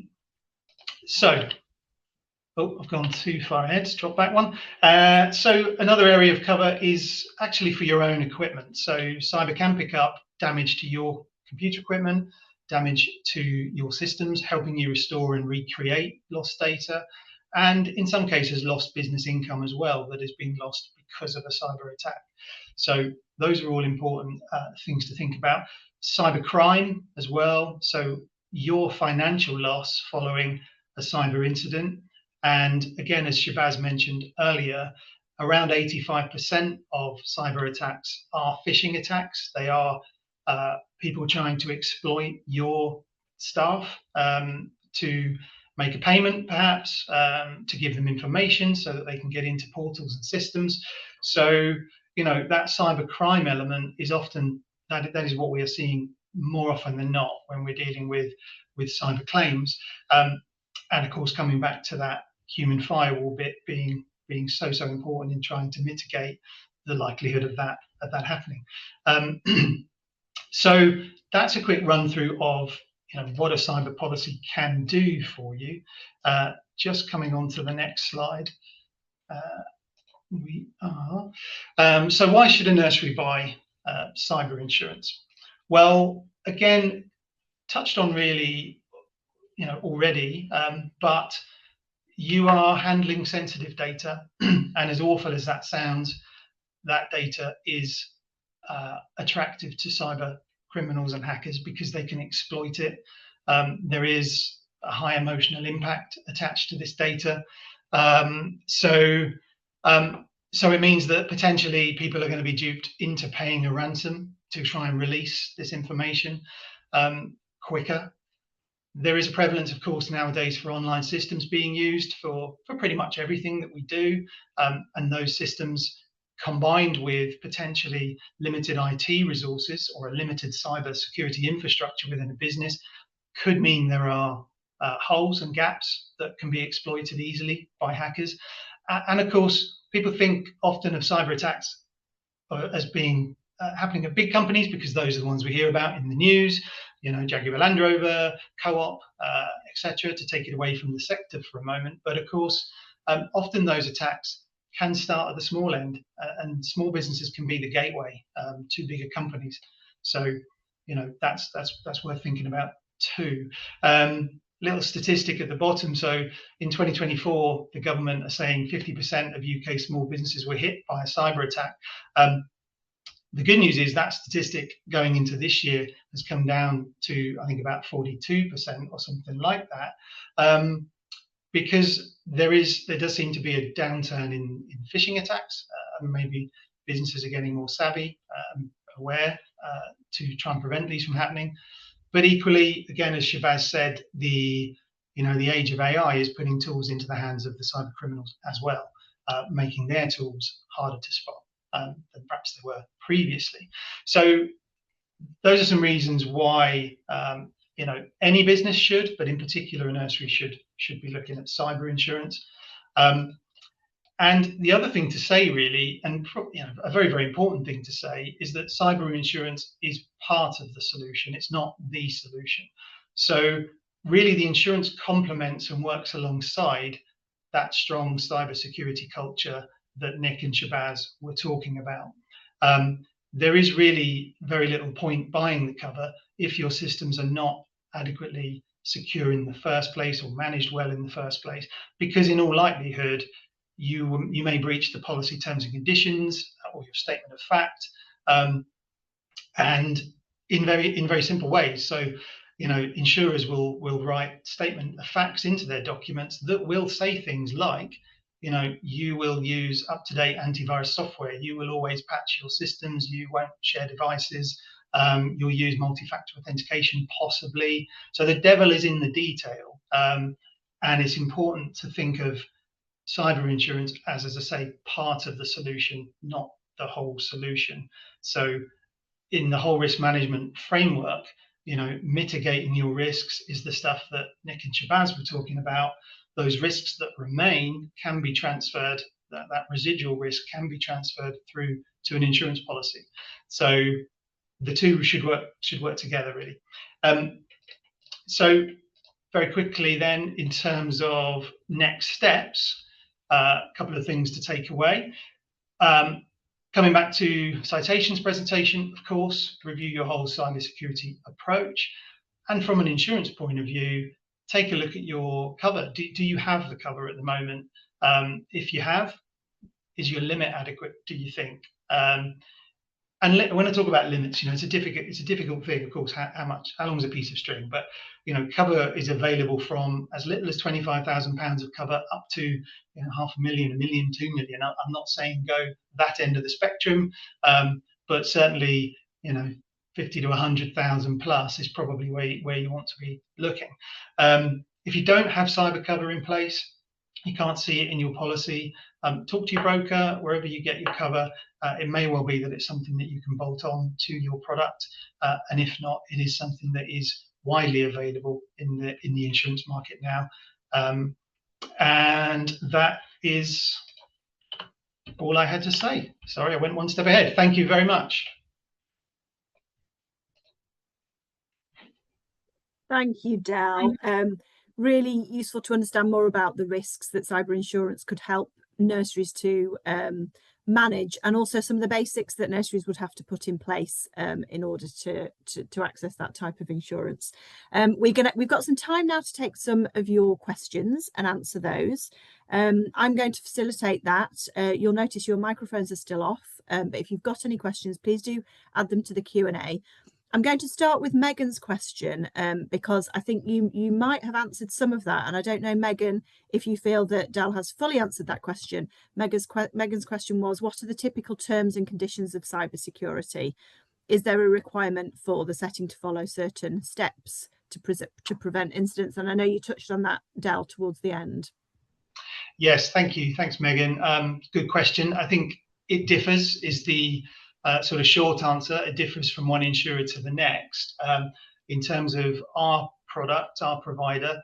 gone too far ahead, drop back one. So another area of cover is actually for your own equipment. So cyber can pick up damage to your computer equipment, damage to your systems, helping you restore and recreate lost data, and in some cases lost business income as well that has been lost because of a cyber attack. So those are all important things to think about. Cyber crime as well, so your financial loss following a cyber incident. And again, as Shabazz mentioned earlier, around 85% of cyber attacks are phishing attacks. They are people trying to exploit your staff to make a payment, perhaps, to give them information so that they can get into portals and systems. So, that cyber crime element is often, that is what we are seeing more often than not when we're dealing with cyber claims. And of course, coming back to that human firewall bit being so important in trying to mitigate the likelihood of that happening. So that's a quick run through of what a cyber policy can do for you. Just coming on to the next slide. So why should a nursery buy cyber insurance? Well, again, touched on really, already, but you are handling sensitive data, and as awful as that sounds, that data is attractive to cyber criminals and hackers because they can exploit it. There is a high emotional impact attached to this data. So it means that potentially people are going to be duped into paying a ransom to try and release this information quicker. There is a prevalence, of course, nowadays for online systems being used for pretty much everything that we do. And those systems, combined with potentially limited IT resources or a limited cyber security infrastructure within a business, could mean there are holes and gaps that can be exploited easily by hackers. And of course, people think often of cyber attacks as being happening at big companies because those are the ones we hear about in the news, Jaguar Land Rover, Co-op, etc., to take it away from the sector for a moment. But of course, often those attacks can start at the small end, and small businesses can be the gateway to bigger companies. So, that's worth thinking about too. Little statistic at the bottom. So in 2024, the government are saying 50% of UK small businesses were hit by a cyber attack. The good news is that statistic going into this year has come down to, I think, about 42% or something like that, because there does seem to be a downturn in phishing attacks, and maybe businesses are getting more savvy, aware to try and prevent these from happening. But equally, again, as Shabazz said, the age of AI is putting tools into the hands of the cyber criminals as well, making their tools harder to spot than perhaps they were previously. So those are some reasons why any business should, but in particular a nursery should be looking at cyber insurance. And the other thing to say, really, and a very, very important thing to say, is that cyber insurance is part of the solution. It's not the solution. So really, the insurance complements and works alongside that strong cybersecurity culture that Nick and Shabazz were talking about. There is really very little point buying the cover if your systems are not adequately secure in the first place or managed well in the first place, because in all likelihood, you may breach the policy terms and conditions or your statement of fact, and in very simple ways. So, insurers will write statement of facts into their documents that will say things like, you will use up-to-date antivirus software, you will always patch your systems, you won't share devices, you'll use multi-factor authentication possibly. So the devil is in the detail, and it's important to think of cyber insurance as I say, part of the solution, not the whole solution. So in the whole risk management framework, mitigating your risks is the stuff that Nick and Shabazz were talking about. Those risks that remain can be transferred, that residual risk can be transferred through to an insurance policy. So the two should work together, really. So very quickly then, in terms of next steps, a couple of things to take away. Coming back to Citation's presentation, of course, review your whole cybersecurity approach. And from an insurance point of view, take a look at your cover. Do you have the cover at the moment? If you have, is your limit adequate, do you think? And when I talk about limits, it's a difficult thing, of course. How long is a piece of string? But cover is available from as little as £25,000 of cover up to £500,000, £1 million, £2 million. I'm not saying go that end of the spectrum, but certainly 50 to 100,000 plus is probably where you want to be looking. If you don't have cyber cover in place, you can't see it in your policy, talk to your broker wherever you get your cover. It may well be that it's something that you can bolt on to your product, and if not, it is something that is widely available in the insurance market now. And that is all I had to say. Sorry, I went one step ahead. Thank you very much. Thank you, Del. Really useful to understand more about the risks that cyber insurance could help nurseries to manage, and also some of the basics that nurseries would have to put in place in order to access that type of insurance. We've got some time now to take some of your questions and answer those. I'm going to facilitate that. You'll notice your microphones are still off, but if you've got any questions, please do add them to the Q&A. I'm going to start with Megan's question because I think you might have answered some of that, and I don't know, Megan, if you feel that Del has fully answered that question. Megan's question was, what are the typical terms and conditions of cybersecurity? Is there a requirement for the setting to follow certain steps to prevent incidents? And I know you touched on that, Del, towards the end. Yes, thank you. Thanks, Megan. Good question. I think it differs, is the sort of short answer. It differs from one insurer to the next. In terms of our product, our provider,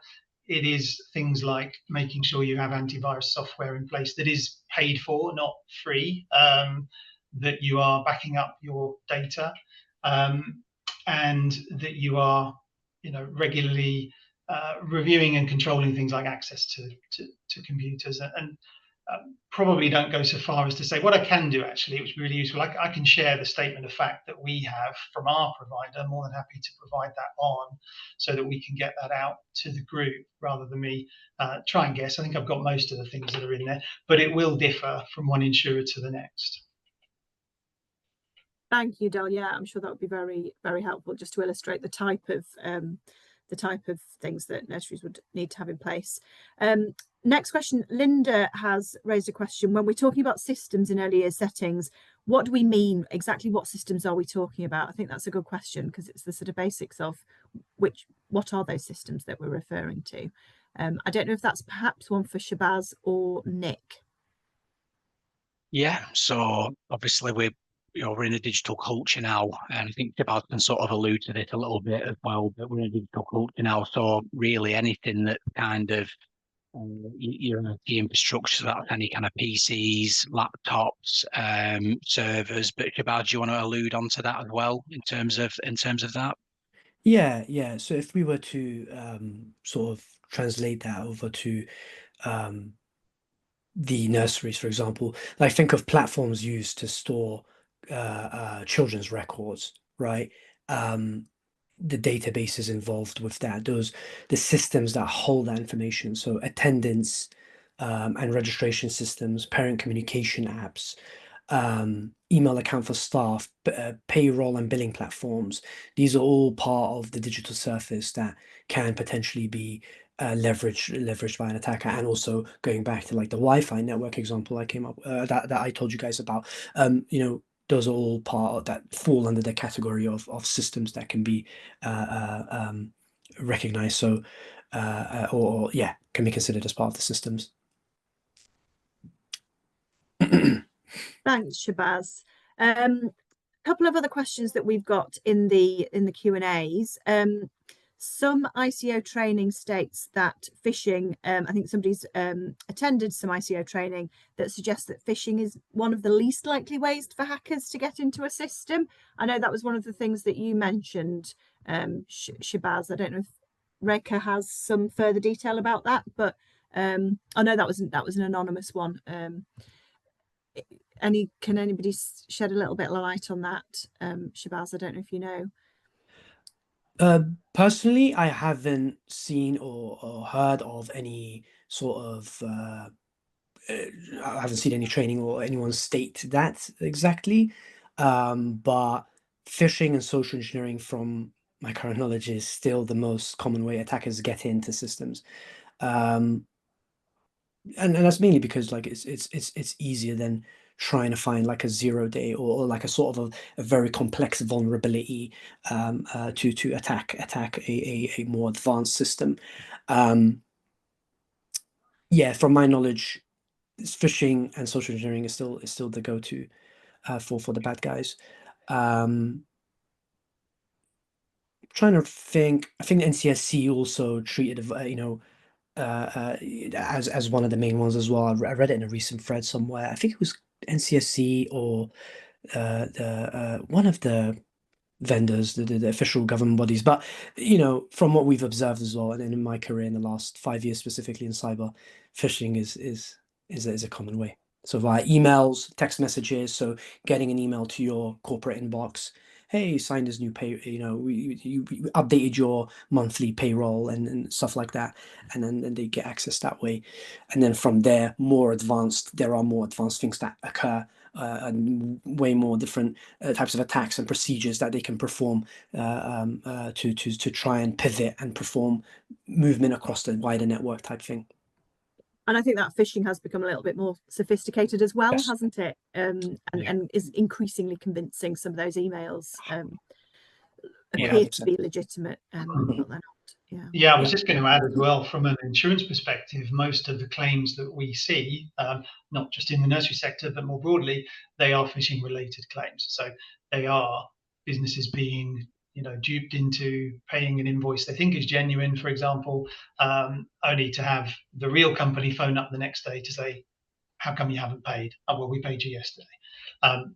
it is things like making sure you have antivirus software in place that is paid for, not free, that you are backing up your data, and that you are, regularly reviewing and controlling things like access to computers, and probably don't go so far as to say. What I can do, actually, which would be really useful, I can share the statement of fact that we have from our provider. More than happy to provide that on, so that we can get that out to the group rather than me try and guess. I think I've got most of the things that are in there, but it will differ from one insurer to the next. Thank you, Del. Yeah, I'm sure that would be very, very helpful, just to illustrate the type of things that nurseries would need to have in place. Next question, Linda has raised a question. When we're talking about systems in early years settings, what do we mean? Exactly what systems are we talking about? I think that's a good question, because it's the sort of basics of what are those systems that we're referring to. I don't know if that's perhaps one for Shabazz or Nick. Yeah, so obviously we're in a digital culture now, and I think Shabazz can sort of allude to this a little bit as well, but we're in a digital culture now, so really anything that kind of your IT infrastructure, so that's any kind of PCs, laptops, servers. But Shabazz, do you want to allude on to that as well in terms of that? Yeah. So if we were to sort of translate that over to the nurseries, for example, like think of platforms used to store children's records, right? The databases involved with that, the systems that hold that information. So attendance and registration systems, parent communication apps, email account for staff, payroll and billing platforms. These are all part of the digital surface that can potentially be leveraged by an attacker. And also going back to like the Wi-Fi network example I came up that I told you guys about, those are all part of that fall under the category of systems that can be recognized. So can be considered as part of the systems. Thanks, Shabazz. A couple of other questions that we've got in the Q&As. Some ICO training states that phishing, I think somebody's attended some ICO training that suggests that phishing is one of the least likely ways for hackers to get into a system. I know that was one of the things that you mentioned, Shabazz. I don't know if Reka has some further detail about that, but I know that was an anonymous one. Can anybody shed a little bit of light on that, Shabazz? I don't know if you know. Personally, I haven't seen or heard of any sort of I haven't seen any training or anyone state that exactly, but phishing and social engineering, from my current knowledge, is still the most common way attackers get into systems, and that's mainly because like it's easier than trying to find like a 0-day or like a sort of a very complex vulnerability to attack a more advanced system. From my knowledge, phishing and social engineering is still the go-to for the bad guys. Trying to think, I think the NCSC also treated as one of the main ones as well. I read it in a recent thread somewhere. I think it was NCSC or one of the vendors, the official government bodies. But from what we've observed as well, and in my career in the last 5 years specifically in cyber, phishing is a common way. So via emails, text messages, so getting an email to your corporate inbox. Hey, signed this new pay, you updated your monthly payroll and stuff like that. And then they get access that way. And then from there, there are more advanced things that occur, and way more different types of attacks and procedures that they can perform to try and pivot and perform movement across the wider network type thing. And I think that phishing has become a little bit more sophisticated as well, Yes. hasn't it? And is increasingly convincing. Some of those emails appear to be legitimate, but they're not. Yeah, I was just going to add as well, from an insurance perspective, most of the claims that we see, not just in the nursery sector, but more broadly, they are phishing related claims. So they are businesses being, duped into paying an invoice they think is genuine, for example, only to have the real company phone up the next day to say, how come you haven't paid? Oh, well, we paid you yesterday.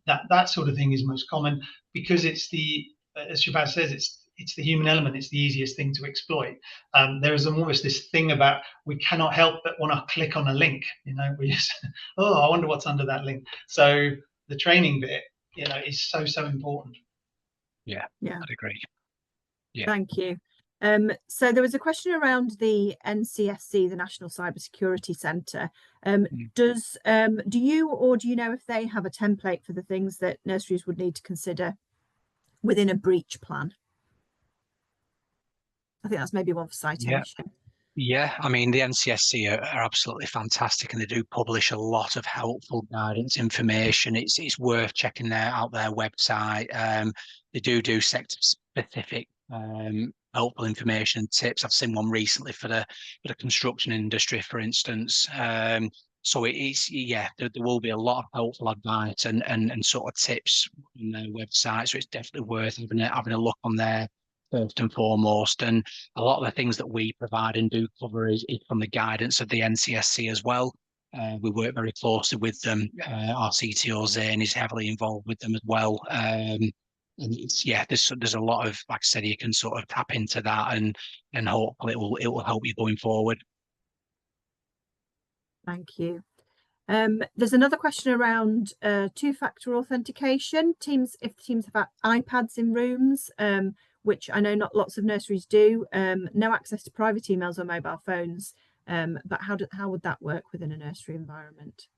That sort of thing is most common because it's as Shabazz says, it's the human element. It's the easiest thing to exploit. There is almost this thing about we cannot help but want to click on a link. We just, oh, I wonder what's under that link. So the training bit, is so important. Yeah, I'd agree. Yeah. Thank you. So there was a question around the NCSC, the National Cybersecurity Centre. Do you know if they have a template for the things that nurseries would need to consider within a breach plan? I think that's maybe one for Citation. Yeah, I mean, the NCSC are absolutely fantastic, and they do publish a lot of helpful guidance information. It's worth checking out their website. They do sector-specific helpful information and tips. I've seen one recently for the construction industry, for instance. So there will be a lot of helpful advice and sort of tips on their website. So it's definitely worth having a look on there first and foremost. And a lot of the things that we provide and do cover is from the guidance of the NCSC as well. We work very closely with them. Our CTO Zane is heavily involved with them as well. And there's a lot of, like I said, you can sort of tap into that and hopefully it will help you going forward. Thank you. There's another question around two-factor authentication. If teams have iPads in rooms, which I know not lots of nurseries do, no access to private emails or mobile phones. But how would that work within a nursery environment?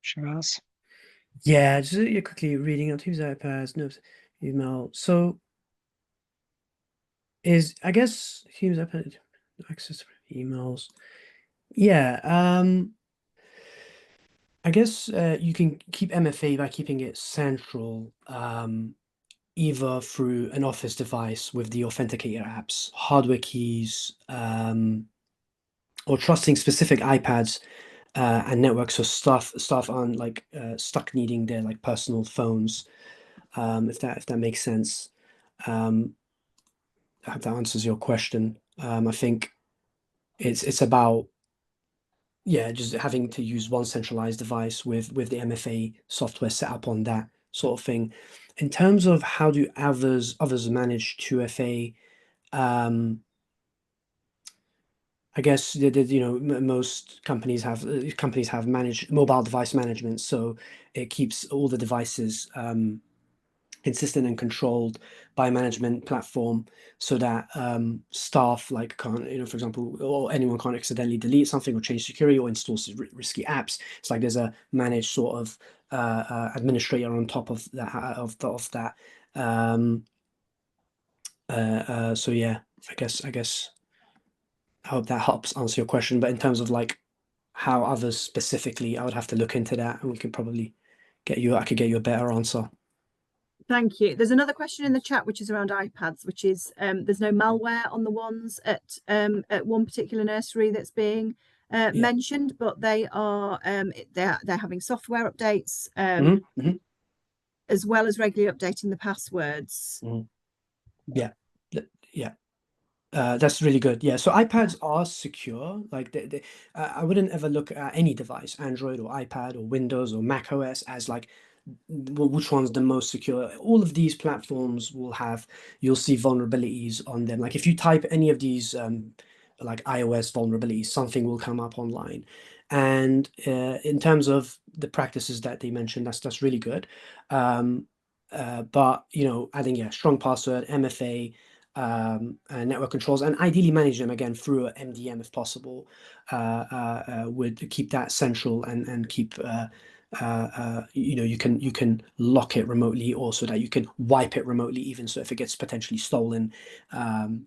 Shabazz? Yeah, just quickly reading out teams, iPads, no email. So I guess teams iPad access to emails. Yeah, I guess you can keep MFA by keeping it central, either through an office device with the authenticator apps, hardware keys, or trusting specific iPads and networks, so staff aren't like stuck needing their like personal phones, if that makes sense. I hope that answers your question. I think it's about just having to use one centralized device with the MFA software set up on that sort of thing. In terms of how do others manage 2FA, I guess most companies have managed mobile device management, so it keeps all the devices consistent and controlled by a management platform, so that staff can't, for example, or anyone can't accidentally delete something or change security or install risky apps. It's like there's a managed sort of administrator on top of that. So yeah, I guess I hope that helps answer your question. But in terms of like how others specifically, I would have to look into that, and I could get you a better answer. Thank you. There's another question in the chat which is around iPads, which is there's no malware on the ones at one particular nursery that's being mentioned, but they are they're having software updates as well as regularly updating the passwords. Yeah. That's really good. Yeah, so iPads are secure. Like I wouldn't ever look at any device, Android or iPad or Windows or Mac OS, as like which one's the most secure. All of these platforms you'll see vulnerabilities on them. Like if you type any of these like iOS vulnerabilities, something will come up online. And in terms of the practices that they mentioned, that's really good. But adding strong password, MFA, and network controls, and ideally manage them again through a MDM if possible, would keep that central and keep you can lock it remotely, or so that you can wipe it remotely, even so if it gets potentially stolen,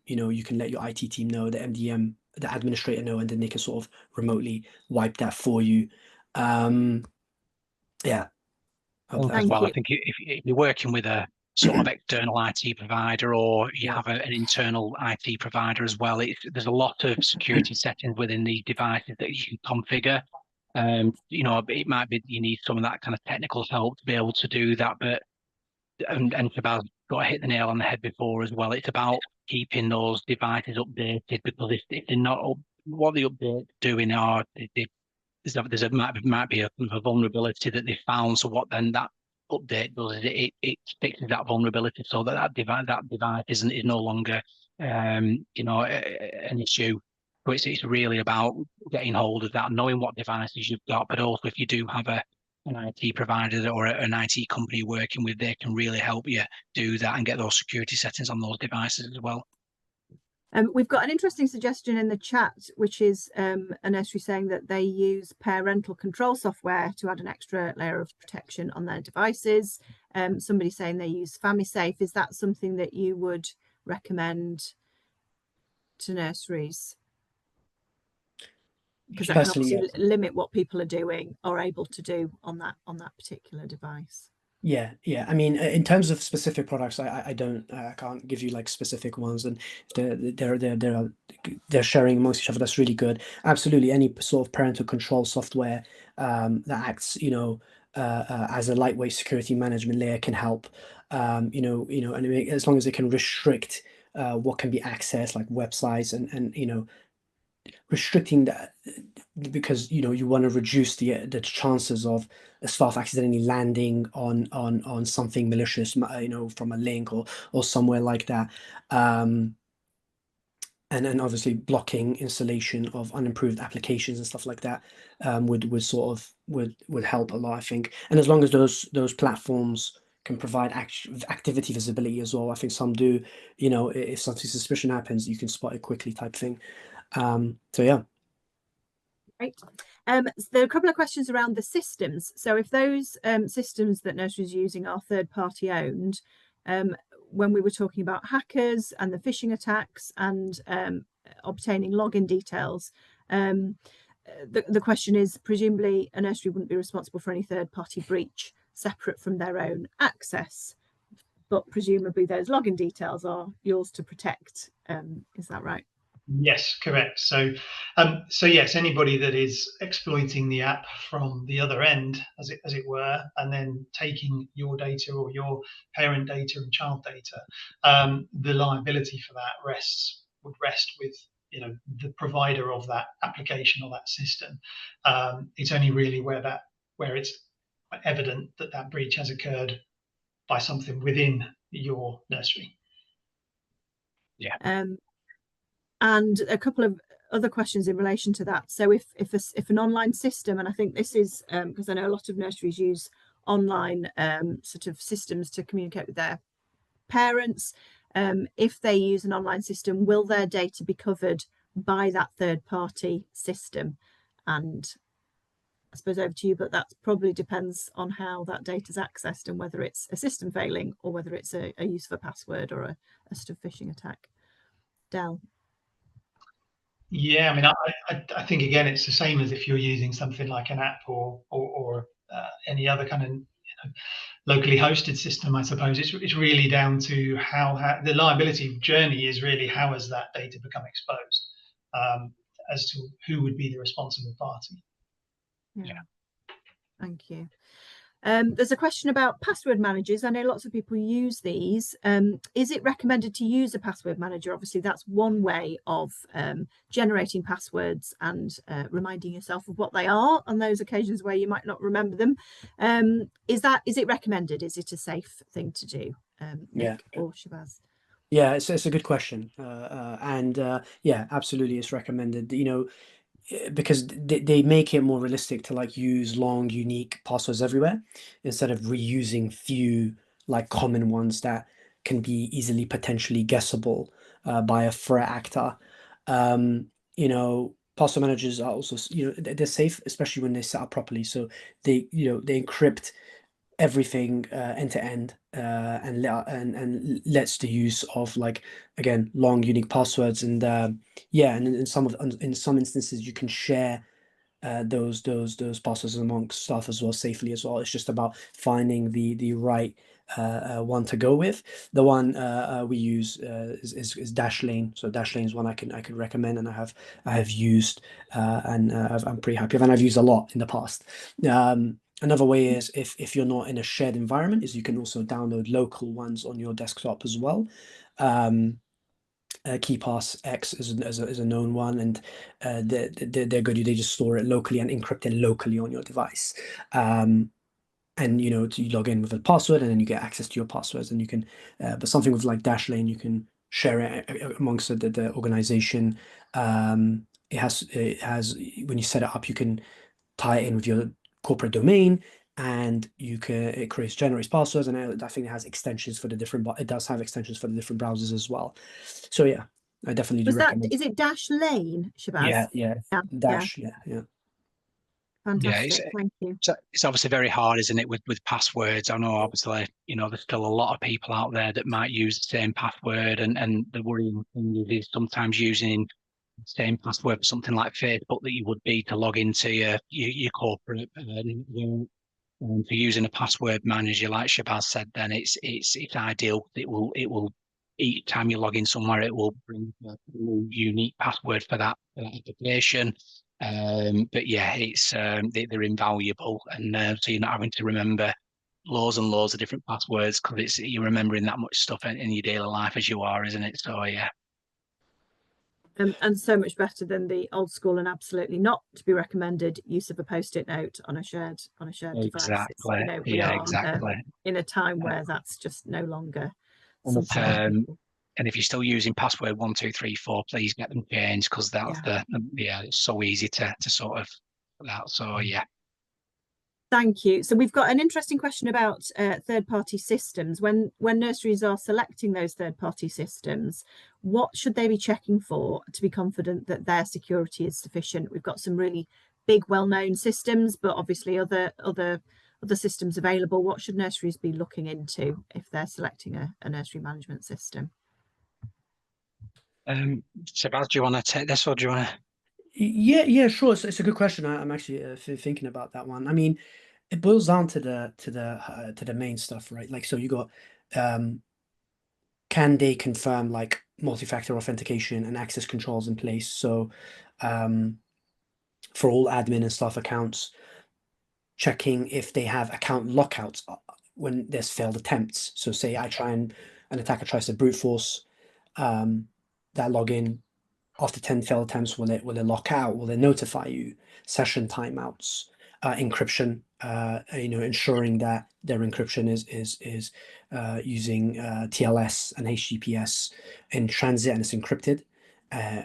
you can let your IT team know, the MDM, the administrator know, and then they can sort of remotely wipe that for you. Yeah. Hope that As Thank well, I you. think if you're working with a sort of external IT provider, or you Yeah. have an internal IT provider as well, there's a lot of security settings within the devices that you can configure. It might be you need some of that kind of technical help to be able to do that, but and Shabazz got to hit the nail on the head before as well. It's about keeping those devices updated, because if they're not up, what the updates doing are might be a vulnerability that they found. So what then that update does is it fixes that vulnerability, so that device is no longer an issue. So it's really about getting hold of that, knowing what devices you've got, but also if you do have an IT provider or an IT company working with, they can really help you do that and get those security settings on those devices as well. We've got an interesting suggestion in the chat, which is a nursery saying that they use parental control software to add an extra layer of protection on their devices. Somebody saying they use FamiSafe. Is that something that you would recommend to nurseries? Because that helps you limit what people are doing or able to do on that particular device. Yeah. I mean, in terms of specific products, I can't give you like specific ones, and they're sharing amongst each other. That's really good. Absolutely, any sort of parental control software that acts, as a lightweight security management layer can help. And as long as it can restrict what can be accessed, like websites, and restricting that, because you want to reduce the chances of staff accidentally landing on something malicious, from a link or somewhere like that, and then obviously blocking installation of unimproved applications and stuff like that would help a lot, I think. And as long as those platforms can provide activity visibility as well, I think some do. If something suspicious happens, you can spot it quickly, type thing. So yeah. Right. There are a couple of questions around the systems. So if those systems that nurseries are using are third-party owned, when we were talking about hackers and the phishing attacks and obtaining login details, the question is, presumably a nursery wouldn't be responsible for any third-party breach separate from their own access, but presumably those login details are yours to protect. Is that right? Yes, correct. So yes, anybody that is exploiting the app from the other end, as it were, and then taking your data or your parent data and child data, the liability for that would rest with the provider of that application or that system. It's only really where it's evident that breach has occurred by something within your nursery. Yeah. And a couple of other questions in relation to that. So if an online system, and I think this is because I know a lot of nurseries use online sort of systems to communicate with their parents, if they use an online system, will their data be covered by that third-party system? And I suppose over to you, but that probably depends on how that data is accessed and whether it's a system failing or whether it's a use of a password or a sort of phishing attack. Del. Yeah, I mean, I think again, it's the same as if you're using something like an app or any other kind of locally hosted system. I suppose it's really down to how the liability journey is really how has that data become exposed, as to who would be the responsible party. Yeah. Thank you. There's a question about password managers. I know lots of people use these. Is it recommended to use a password manager? Obviously, that's one way of generating passwords and reminding yourself of what they are on those occasions where you might not remember them. Is it recommended? Is it a safe thing to do, Nick or Shabazz? Yeah, it's a good question. And yeah, absolutely, it's recommended. because they make it more realistic to like use long, unique passwords everywhere instead of reusing few like common ones that can be easily potentially guessable by a threat actor. You know, password managers are also, you know, they're safe, especially when they're set up properly. So they, you know, they encrypt everything end to end and lets the use of like again long unique passwords and yeah, and in some instances you can share those passwords amongst staff as well safely as well. It's just about finding the right one to go with. The one we use is Dashlane. So Dashlane is one I could recommend, and I have used and I'm pretty happy with, and I've used a lot in the past. Another way is if you're not in a shared environment, is you can also download local ones on your desktop as well. KeePass X is a known one, and they're good. They just store it locally and encrypt it locally on your device. And you know, you log in with a password, and then you get access to your passwords, and you can. But something with like Dashlane, you can share it amongst the organization. It has when you set it up, you can tie it in with your corporate domain, and it generates passwords, and I think it has extensions for the different, but it does have extensions for the different browsers as well. So yeah, I definitely do recommend. Is it Dashlane, Shabazz? Yeah. Dash, yeah. Fantastic. Thank you. It's obviously very hard, isn't it, with passwords? I know obviously, you know, there's still a lot of people out there that might use the same password, and the worrying thing is sometimes using the same password for something like Facebook that you would be to log into your corporate for using a password manager, like Shabazz said. Then it's ideal. It will each time you log in somewhere, it will bring a unique password for that application. But yeah, it's they're invaluable, and so you're not having to remember loads and loads of different passwords, because you're remembering that much stuff in your daily life as you are, isn't it? So yeah. And so much better than the old school and absolutely not to be recommended use of a post-it note on a shared device. Exactly. You know, we are exactly. in a time where that's just no longer something. And if you're still using password 1234, please get them changed, because that's it's so easy to sort of that. So yeah. Thank you. So we've got an interesting question about third-party systems. When nurseries are selecting those third-party systems, what should they be checking for to be confident that their security is sufficient? We've got some really big, well-known systems, but obviously other systems available. What should nurseries be looking into if they're selecting a nursery management system? Shabazz, do you want to take this, or do you want to? Yeah, sure. It's a good question. I'm actually thinking about that one. I mean, it boils down to the main stuff, right? Like, so you got can they confirm like multi-factor authentication and access controls in place? So for all admin and staff accounts, checking if they have account lockouts when there's failed attempts. So say an attacker tries to brute force that login. After 10 failed attempts, will it lock out? Will it notify you? Session timeouts, encryption, you know, ensuring that their encryption is using TLS and HTTPS in transit, and it's encrypted,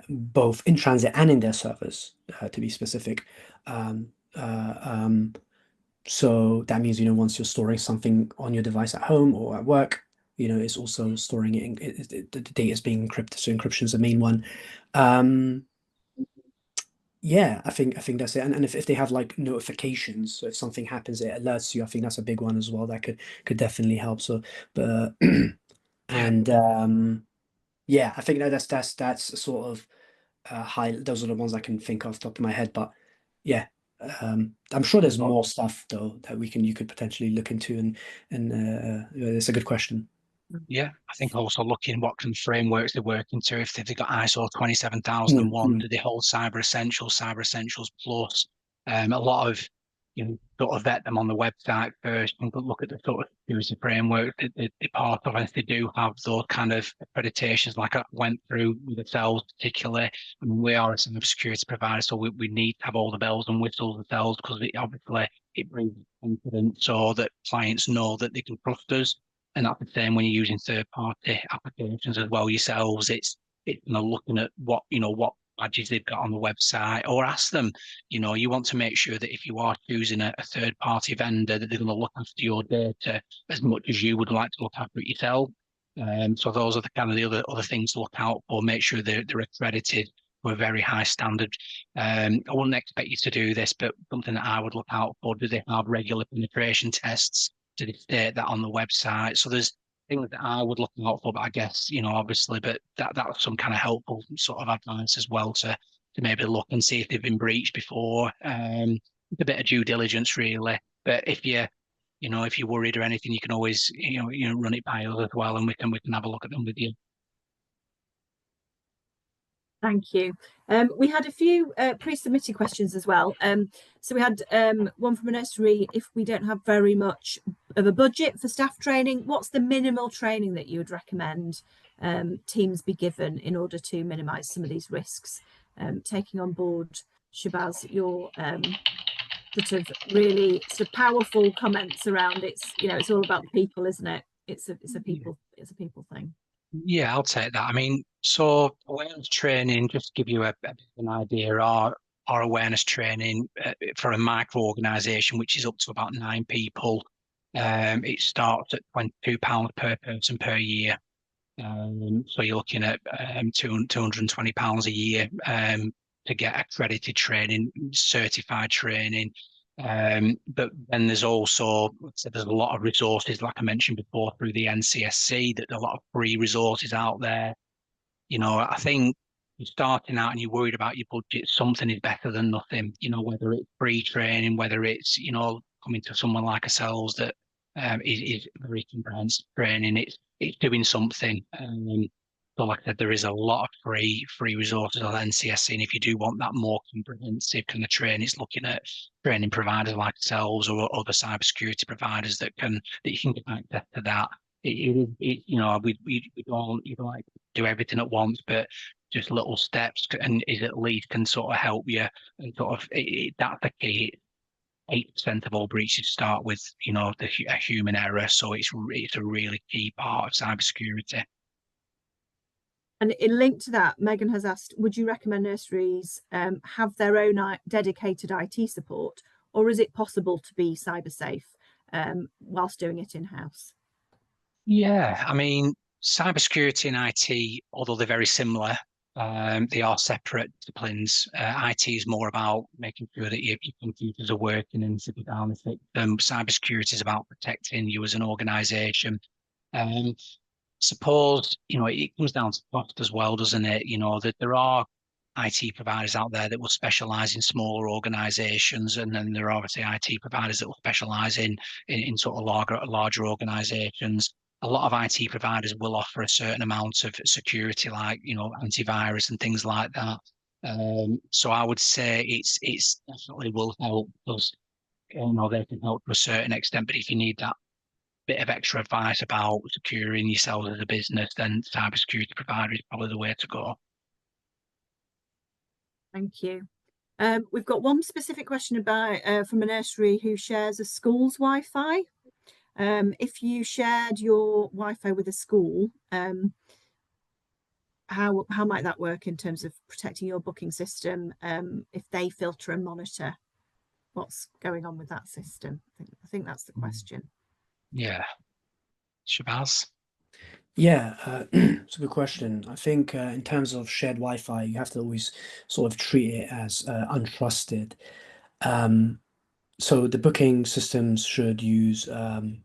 both in transit and in their servers, to be specific. So that means, you know, once you're storing something on your device at home or at work, you know, it's also storing it. The data is being encrypted, so encryption is the main one. Yeah, I think that's it. And if they have like notifications, so if something happens, it alerts you. I think that's a big one as well. That could definitely help. So, but and yeah, I think that's sort of high. Those are the ones I can think of top of my head. But yeah, I'm sure there's more stuff though that you could potentially look into, and it's a good question. Yeah, I think also looking what kind of frameworks they're working to. If they've got ISO 27001, do they hold Cyber Essentials Plus? A lot of, you know, sort of vet them on the website first and look at the sort of security framework that they're part of. And if they do have those kind of accreditations, like I went through with ourselves particularly, I mean, we are a cybersecurity provider, so we need to have all the bells and whistles ourselves, because obviously it brings confidence so that clients know that they can trust us. And that's the same when you're using third-party applications as well yourselves. It's looking at what badges they've got on the website, or ask them, you want to make sure that if you are choosing a third party vendor, that they're going to look after your data as much as you would like to look after it yourself. So those are the kind of the other things to look out for. Make sure they're accredited to a very high standard. I wouldn't expect you to do this, but something that I would look out for: do they have regular penetration tests? Do they state that on the website? So there's things that I would look out for, but I guess, obviously, but that's some kind of helpful sort of advice as well to maybe look and see if they've been breached before. A bit of due diligence, really. But if if you're worried or anything, you can always, run it by us as well, and we can have a look at them with you. Thank you. We had a few pre-submitted questions as well. So we had one from a nursery: if we don't have very much of a budget for staff training, what's the minimal training that you would recommend teams be given in order to minimise some of these risks? Taking on board, Shabazz, your sort of really sort of powerful comments around it's all about the people, isn't it? It's a people thing. Yeah, I'll take that. I mean, so awareness training, just to give you a bit of an idea, our awareness training for a micro organisation, which is up to about 9 people, it starts at £22 per person per year. So you're looking at £220 a year to get accredited training, certified training. But then there's also, there's a lot of resources, like I mentioned before, through the NCSC, that a lot of free resources out there. I think you're starting out and you're worried about your budget, something is better than nothing, whether it's free training, whether it's, coming to someone like ourselves that is very comprehensive training, it's doing something. So like I said, there is a lot of free resources on NCSC, and if you do want that more comprehensive kind of training, it's looking at training providers like ourselves or other cybersecurity providers that you can get access to that. We don't like do everything at once, but just little steps and is at least can sort of help you, and sort of that's the key. 8% of all breaches start with a human error, so it's a really key part of cybersecurity. And in link to that, Megan has asked, would you recommend nurseries have their own dedicated IT support, or is it possible to be cyber safe whilst doing it in-house? Yeah, I mean, cybersecurity and IT, although they're very similar, they are separate disciplines. IT is more about making sure that your computers are working and if you're down with it. Cybersecurity is about protecting you as an organisation. Suppose, it comes down to cost as well, doesn't it? That there are IT providers out there that will specialize in smaller organizations, and then there are obviously IT providers that will specialize in sort of larger organizations. A lot of IT providers will offer a certain amount of security, like, antivirus and things like that. So I would say it's definitely will help because, they can help to a certain extent, but if you need that bit of extra advice about securing yourself as a business, then cybersecurity provider is probably the way to go. Thank you. We've got one specific question about from a nursery who shares a school's Wi-Fi. If you shared your Wi-Fi with a school, how might that work in terms of protecting your booking system if they filter and monitor what's going on with that system? I think that's the question. Yeah. Shabazz? Yeah, it's a good question. I think in terms of shared Wi-Fi, you have to always sort of treat it as untrusted. So the booking systems should use, again,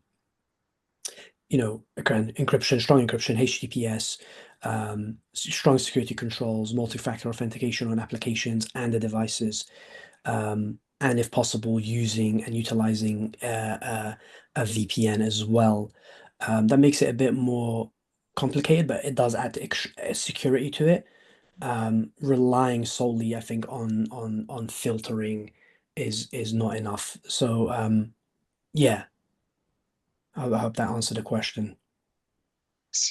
encryption, strong encryption, HTTPS, strong security controls, multi-factor authentication on applications and the devices, and if possible, using and utilizing a VPN as well. That makes it a bit more complicated, but it does add security to it. Relying solely, I think, on filtering is not enough. So yeah, I hope that answered the question.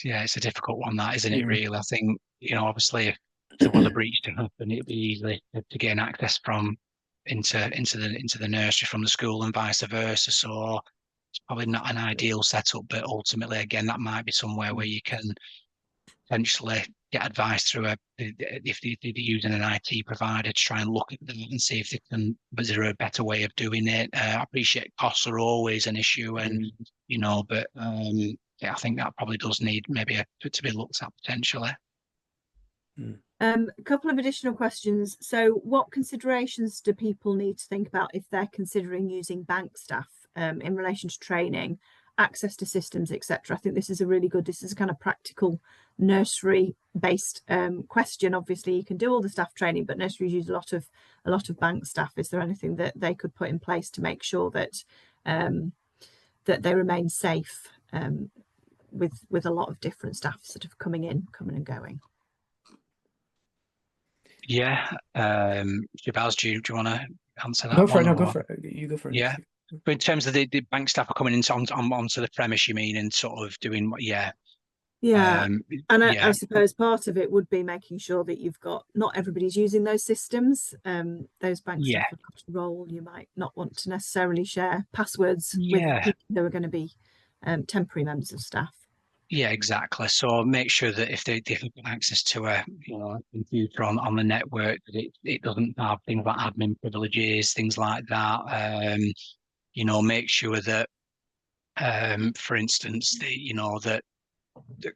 Yeah, it's a difficult one, that, isn't it, really? I think, obviously if there was a breach to happen, it'd be easy to gain access from into the nursery from the school and vice versa. So it's probably not an ideal setup, but ultimately, again, that might be somewhere where you can potentially get advice through if they're using an IT provider, to try and look at them and see if they can, is there a better way of doing it? I appreciate costs are always an issue, and but yeah, I think that probably does need maybe to be looked at potentially. A couple of additional questions. So what considerations do people need to think about if they're considering using bank staff in relation to training, access to systems, etc.? I think this is a kind of practical nursery based question. Obviously you can do all the staff training, but nurseries use a lot of bank staff. Is there anything that they could put in place to make sure that that they remain safe with a lot of different staff sort of coming and going? Yeah, Shabazz, do you want to answer that? Go for one, it. No, or? go for it. You go for it. Yeah, but in terms of the bank staff are coming into onto the premise, you mean, and sort of doing what? Yeah. Yeah. And yeah. I suppose part of it would be making sure that you've got, not everybody's using those systems. Those bank staff have got a role. You might not want to necessarily share passwords with people who are going to be temporary members of staff. Yeah, exactly. So make sure that if they've got access to a computer on the network, that it doesn't have things like admin privileges, things like that. Make sure that for instance, that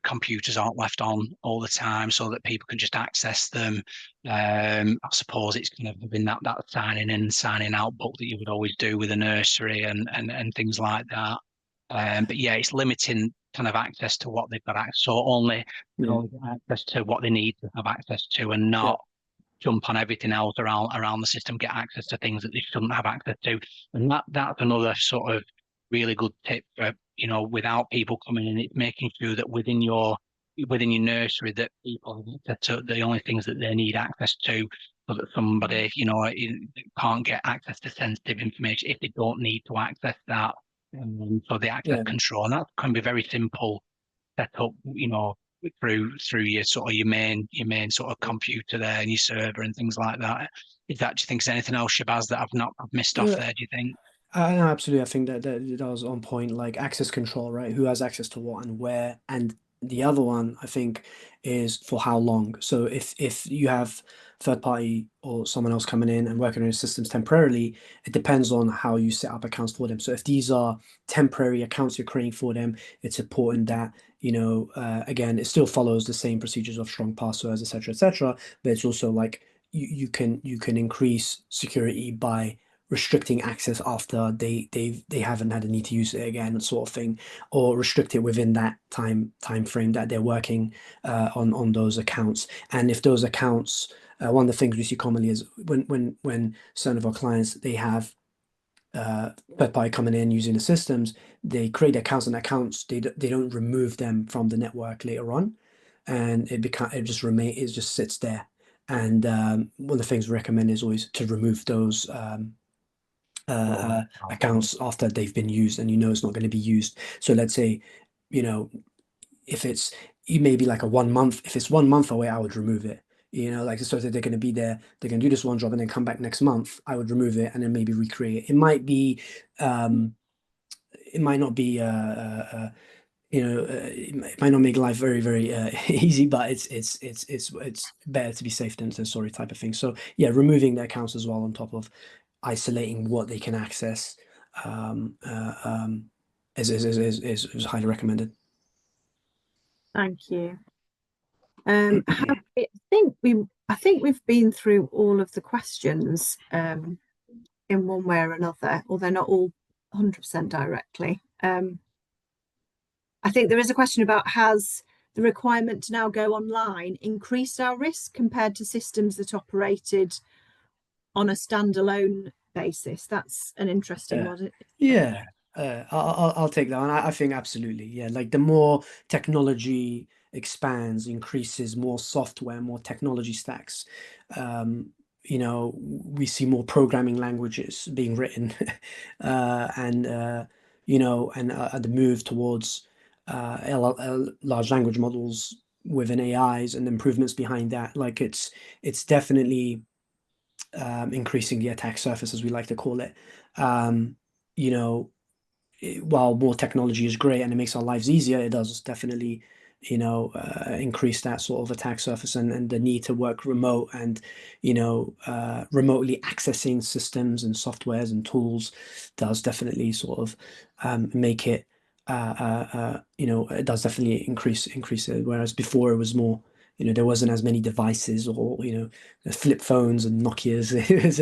computers aren't left on all the time, so that people can just access them. I suppose it's kind of having that signing in, signing out book that you would always do with a nursery and things like that. But yeah, it's limiting kind of access to what they've got access, so only access to what they need to have access to, and not jump on everything else around the system, get access to things that they shouldn't have access to. And that's another sort of really good tip for, without people coming in. It's making sure that within your nursery that people have access to the only things that they need access to, so that somebody, can't get access to sensitive information if they don't need to access that. So the access control, and that can be very simple set up, through your sort of your main sort of computer there and your server and things like that. Do you think there's anything else, Shabazz, that I've missed off there, do you think? No, absolutely. I think that was on point, like access control, right? Who has access to what and where, and the other one I think is for how long. So if you have third party or someone else coming in and working on your systems temporarily, it depends on how you set up accounts for them. So if these are temporary accounts you're creating for them, it's important that again, it still follows the same procedures of strong passwords, etc., but it's also like you can increase security by restricting access after they haven't had a need to use it again, sort of thing, or restrict it within that time frame that they're working on those accounts. And if those accounts, one of the things we see commonly is when certain of our clients, they have third party coming in using the systems, they create accounts, and accounts they don't remove them from the network later on, and it just sits there. And one of the things we recommend is always to remove those accounts after they've been used, and it's not going to be used. So let's say, if it's maybe like a 1 month, if it's 1 month away, I would remove it. Like, so that they're going to be there, they're going to do this one job and then come back next month, I would remove it and then maybe recreate it. It might be, it might not be, it might not make life very, very easy, but it's better to be safe than sorry, type of thing. So yeah, removing the accounts as well, on top of isolating what they can access, is highly recommended. Thank you. I think we've been through all of the questions in one way or another, although not all 100% directly. I think there is a question about, has the requirement to now go online increased our risk compared to systems that operated on a standalone basis? That's an interesting one. Yeah, I'll take that one. I think absolutely. Yeah, like the more technology expands, increases, more software, more technology stacks, we see more programming languages being written, and the move towards large language models within AIs and improvements behind that. Like it's definitely increasing the attack surface, as we like to call it. While more technology is great and it makes our lives easier, it does definitely, increase that sort of attack surface, and the need to work remote, and remotely accessing systems and softwares and tools does definitely sort of make it it does definitely increase it, whereas before it was more, there wasn't as many devices, or flip phones and Nokias.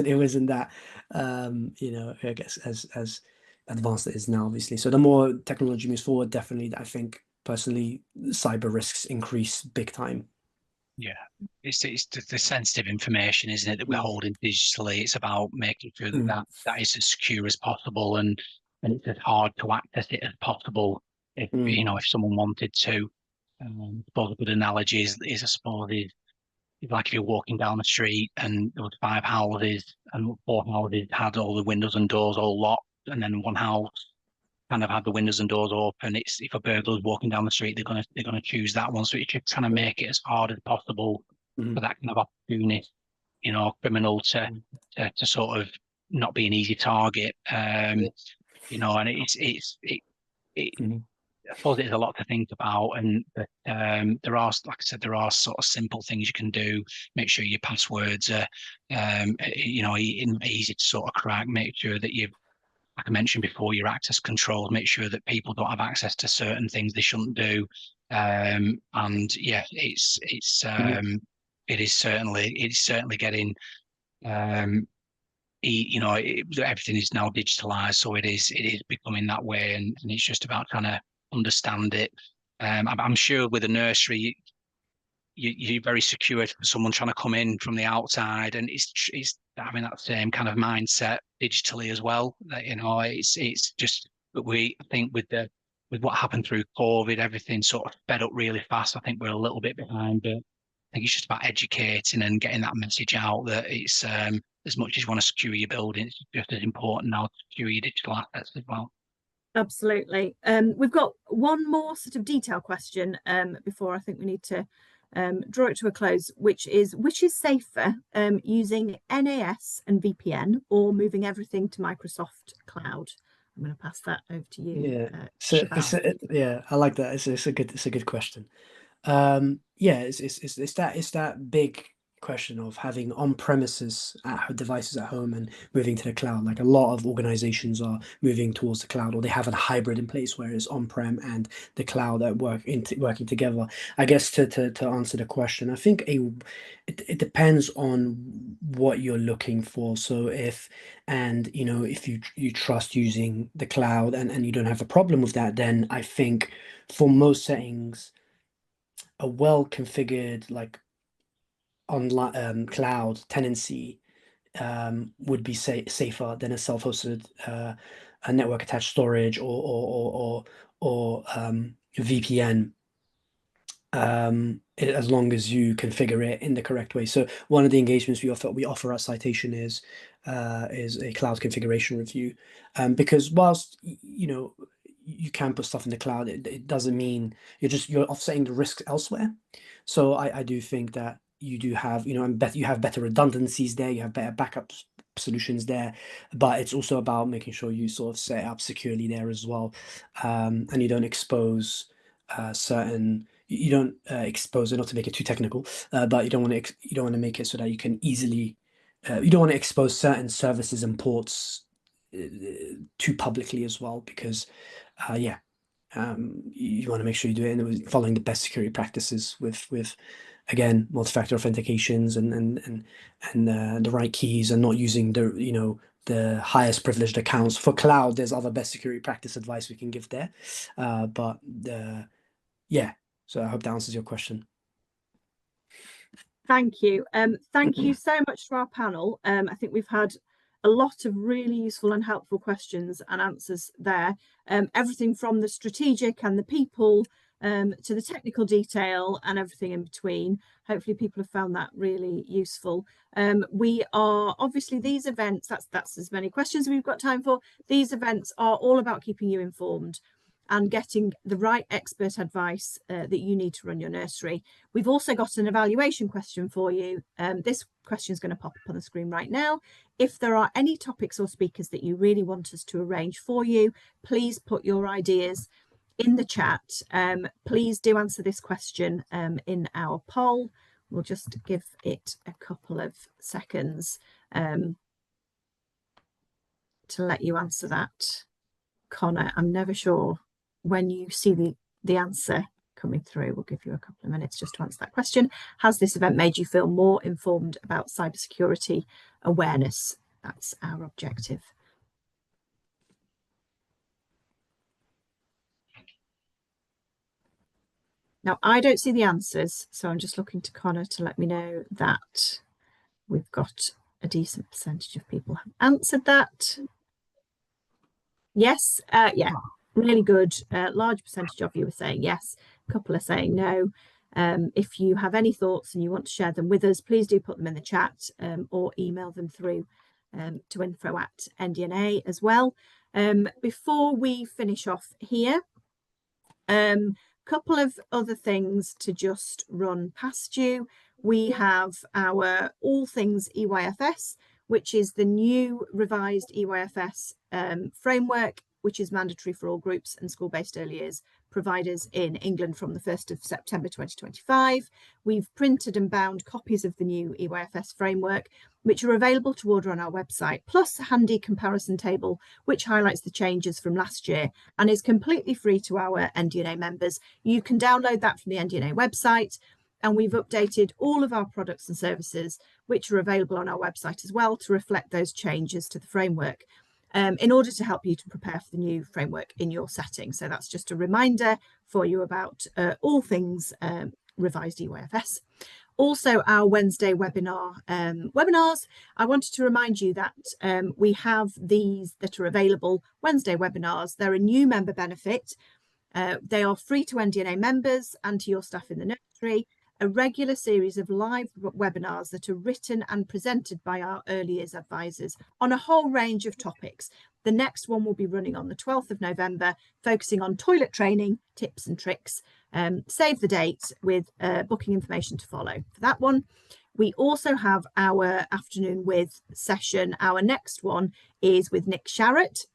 It wasn't that I guess as advanced it is now, obviously. So the more technology moves forward, definitely, I think personally, cyber risks increase big time. Yeah, it's the sensitive information, isn't it, that we're holding digitally. It's about making sure that that is as secure as possible, and it's as hard to access it as possible. If if someone wanted to, I suppose a good analogy is I suppose is like if you're walking down the street and there was 5 houses and 4 houses had all the windows and doors all locked, and then one house kind of had the windows and doors open. It's if a burglar's walking down the street, they're gonna choose that one. So it's just trying to make it as hard as possible for that kind of opportunist, criminal to sort of not be an easy target. And I suppose there's a lot to think about, and there are, like I said, there are sort of simple things you can do. Make sure your passwords are, easy to sort of crack. Make sure that you, like I mentioned before, your access controls. Make sure that people don't have access to certain things they shouldn't do. And yeah, it is certainly getting. Everything is now digitalized, so it is becoming that way, and it's just about trying to understand it. I'm sure with a nursery, you're very secure for someone trying to come in from the outside, and it's having that same kind of mindset digitally as well. That it's just, but I think with what happened through COVID, everything sort of sped up really fast. I think we're a little bit behind, but I think it's just about educating and getting that message out that it's as much as you want to secure your building, it's just as important now to secure your digital assets as well. Absolutely. We've got one more sort of detail question before I think we need to draw it to a close, which is safer, using NAS and VPN, or moving everything to Microsoft Cloud? I'm going to pass that over to you. Yeah, I like that. It's a good question. It's that big question of having on-premises devices at home and moving to the cloud. Like, a lot of organizations are moving towards the cloud, or they have a hybrid in place where it's on-prem and the cloud at working together. I guess to answer the question, I think it depends on what you're looking for. So if you trust using the cloud, and you don't have a problem with that, then I think for most settings, a well-configured, like, online cloud tenancy would be safer than a self-hosted a network attached storage, or VPN, as long as you configure it in the correct way. So one of the engagements we offer at Citation is a cloud configuration review, because whilst you can put stuff in the cloud, it doesn't mean you're offsetting the risks elsewhere. So I do think that you do have, you have better redundancies there, you have better backup solutions there, but it's also about making sure you sort of set up securely there as well, and you don't expose you don't expose it, not to make it too technical, but you don't want to make it so that you can easily, you don't want to expose certain services and ports too publicly as well, because you want to make sure you do it following the best security practices with again, multi-factor authentications and the right keys, and not using the highest privileged accounts. For cloud, there's other best security practice advice we can give there, so I hope that answers your question. Thank you. Thank you so much to our panel. I think we've had a lot of really useful and helpful questions and answers there. Everything from the strategic and the people, to the technical detail and everything in between. Hopefully people have found that really useful. We are obviously, these events, that's as many questions as we've got time for. These events are all about keeping you informed and getting the right expert advice that you need to run your nursery. We've also got an evaluation question for you. This question is going to pop up on the screen right now. If there are any topics or speakers that you really want us to arrange for you, please put your ideas in the chat. Please do answer this question in our poll. We'll just give it a couple of seconds to let you answer that. Connor, I'm never sure when you see the answer coming through. We'll give you a couple of minutes just to answer that question. Has this event made you feel more informed about cybersecurity awareness? That's our objective. Now, I don't see the answers, so I'm just looking to Connor to let me know that we've got a decent percentage of people have answered that. Yes, yeah, really good. Large percentage of you are saying yes, a couple are saying no. If you have any thoughts and you want to share them with us, please do put them in the chat or email them through to info@NDNA as well. Before we finish off here, couple of other things to just run past you. We have our All Things EYFS, which is the new revised EYFS framework, which is mandatory for all groups and school-based early years providers in England from the 1st of September 2025. We've printed and bound copies of the new EYFS framework, which are available to order on our website, plus a handy comparison table, which highlights the changes from last year and is completely free to our NDNA members. You can download that from the NDNA website, and we've updated all of our products and services, which are available on our website as well, to reflect those changes to the framework in order to help you to prepare for the new framework in your setting. So that's just a reminder for you about all things revised EYFS. Also, our Wednesday webinars. I wanted to remind you that we have these that are available, Wednesday webinars. They're a new member benefit. They are free to NDNA members and to your staff in the nursery. A regular series of live webinars that are written and presented by our early years advisors on a whole range of topics. The next one will be running on the 12th of November, focusing on toilet training, tips and tricks. Save the date with booking information to follow for that one. We also have our afternoon with session. Our next one is with Nick Sharratt.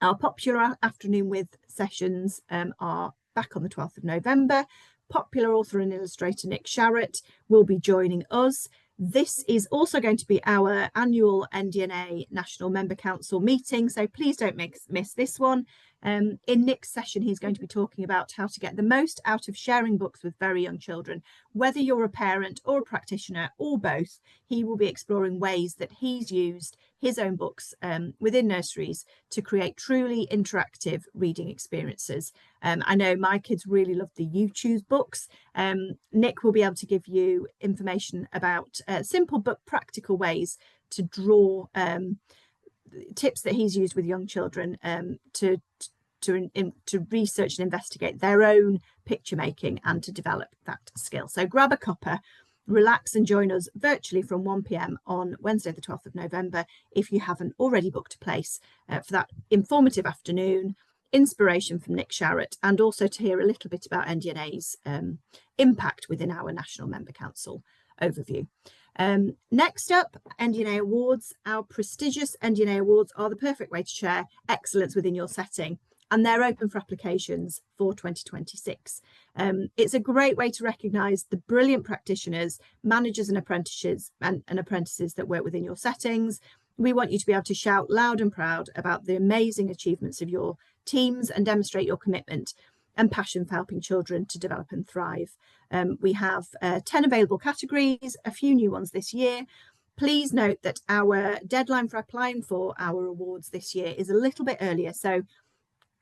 Our popular afternoon with sessions are back on the 12th of November. Popular author and illustrator Nick Sharratt will be joining us. This is also going to be our annual NDNA National Member Council meeting, so please don't miss this one. In Nick's session, he's going to be talking about how to get the most out of sharing books with very young children. Whether you're a parent or a practitioner or both, he will be exploring ways that he's used his own books within nurseries to create truly interactive reading experiences. I know my kids really love the YouTube books. Nick will be able to give you information about simple but practical ways to draw tips that he's used with young children to research and investigate their own picture making and to develop that skill. So grab a cuppa, relax and join us virtually from 1 p.m. on Wednesday the 12th of November if you haven't already booked a place for that informative afternoon, inspiration from Nick Sharratt, and also to hear a little bit about NDNA's impact within our National Member Council overview. Next up, NDNA Awards. Our prestigious NDNA Awards are the perfect way to share excellence within your setting, and they're open for applications for 2026. It's a great way to recognise the brilliant practitioners, managers and apprentices that work within your settings. We want you to be able to shout loud and proud about the amazing achievements of your teams and demonstrate your commitment and passion for helping children to develop and thrive. We have 10 available categories, a few new ones this year. Please note that our deadline for applying for our awards this year is a little bit earlier. So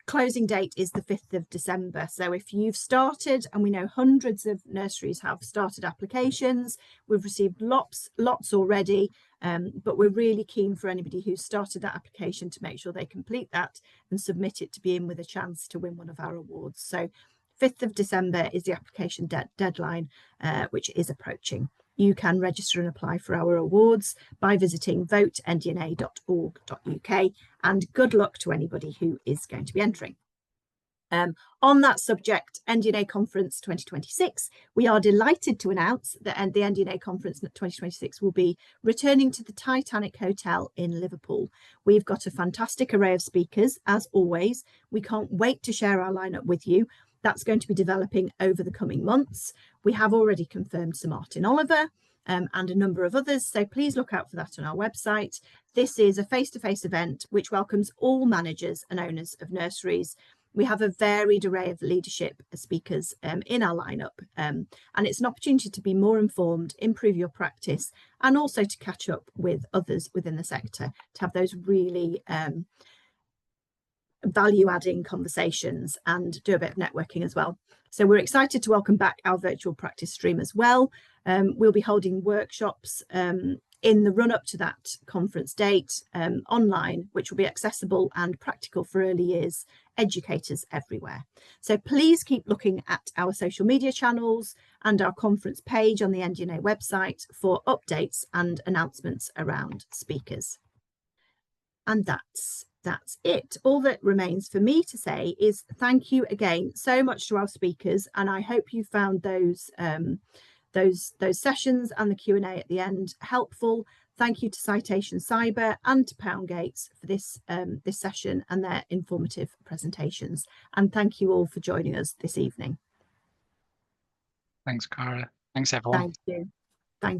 closing date is the 5th of December. So if you've started, and we know hundreds of nurseries have started applications, we've received lots already, but we're really keen for anybody who's started that application to make sure they complete that and submit it to be in with a chance to win one of our awards. So 5th of December is the application deadline, which is approaching. You can register and apply for our awards by visiting votendna.org.uk, and good luck to anybody who is going to be entering. On that subject, NDNA Conference 2026, we are delighted to announce that the NDNA Conference 2026 will be returning to the Titanic Hotel in Liverpool. We've got a fantastic array of speakers, as always. We can't wait to share our lineup with you. That's going to be developing over the coming months. We have already confirmed Sir Martin Oliver and a number of others, so please look out for that on our website. This is a face-to-face event which welcomes all managers and owners of nurseries. We have a varied array of leadership speakers in our lineup, and it's an opportunity to be more informed, improve your practice, and also to catch up with others within the sector, to have those really value-adding conversations and do a bit of networking as well. So we're excited to welcome back our virtual practice stream as well. We'll be holding workshops in the run-up to that conference date online, which will be accessible and practical for early years educators everywhere. So please keep looking at our social media channels and our conference page on the NDNA website for updates and announcements around speakers. And that's it. All that remains for me to say is thank you again so much to our speakers, and I hope you found those sessions and the Q&A at the end helpful. Thank you to Citation Cyber and to Poundgates for this session and their informative presentations. And thank you all for joining us this evening. Thanks, Cara. Thanks, everyone. Thank you. Thank you.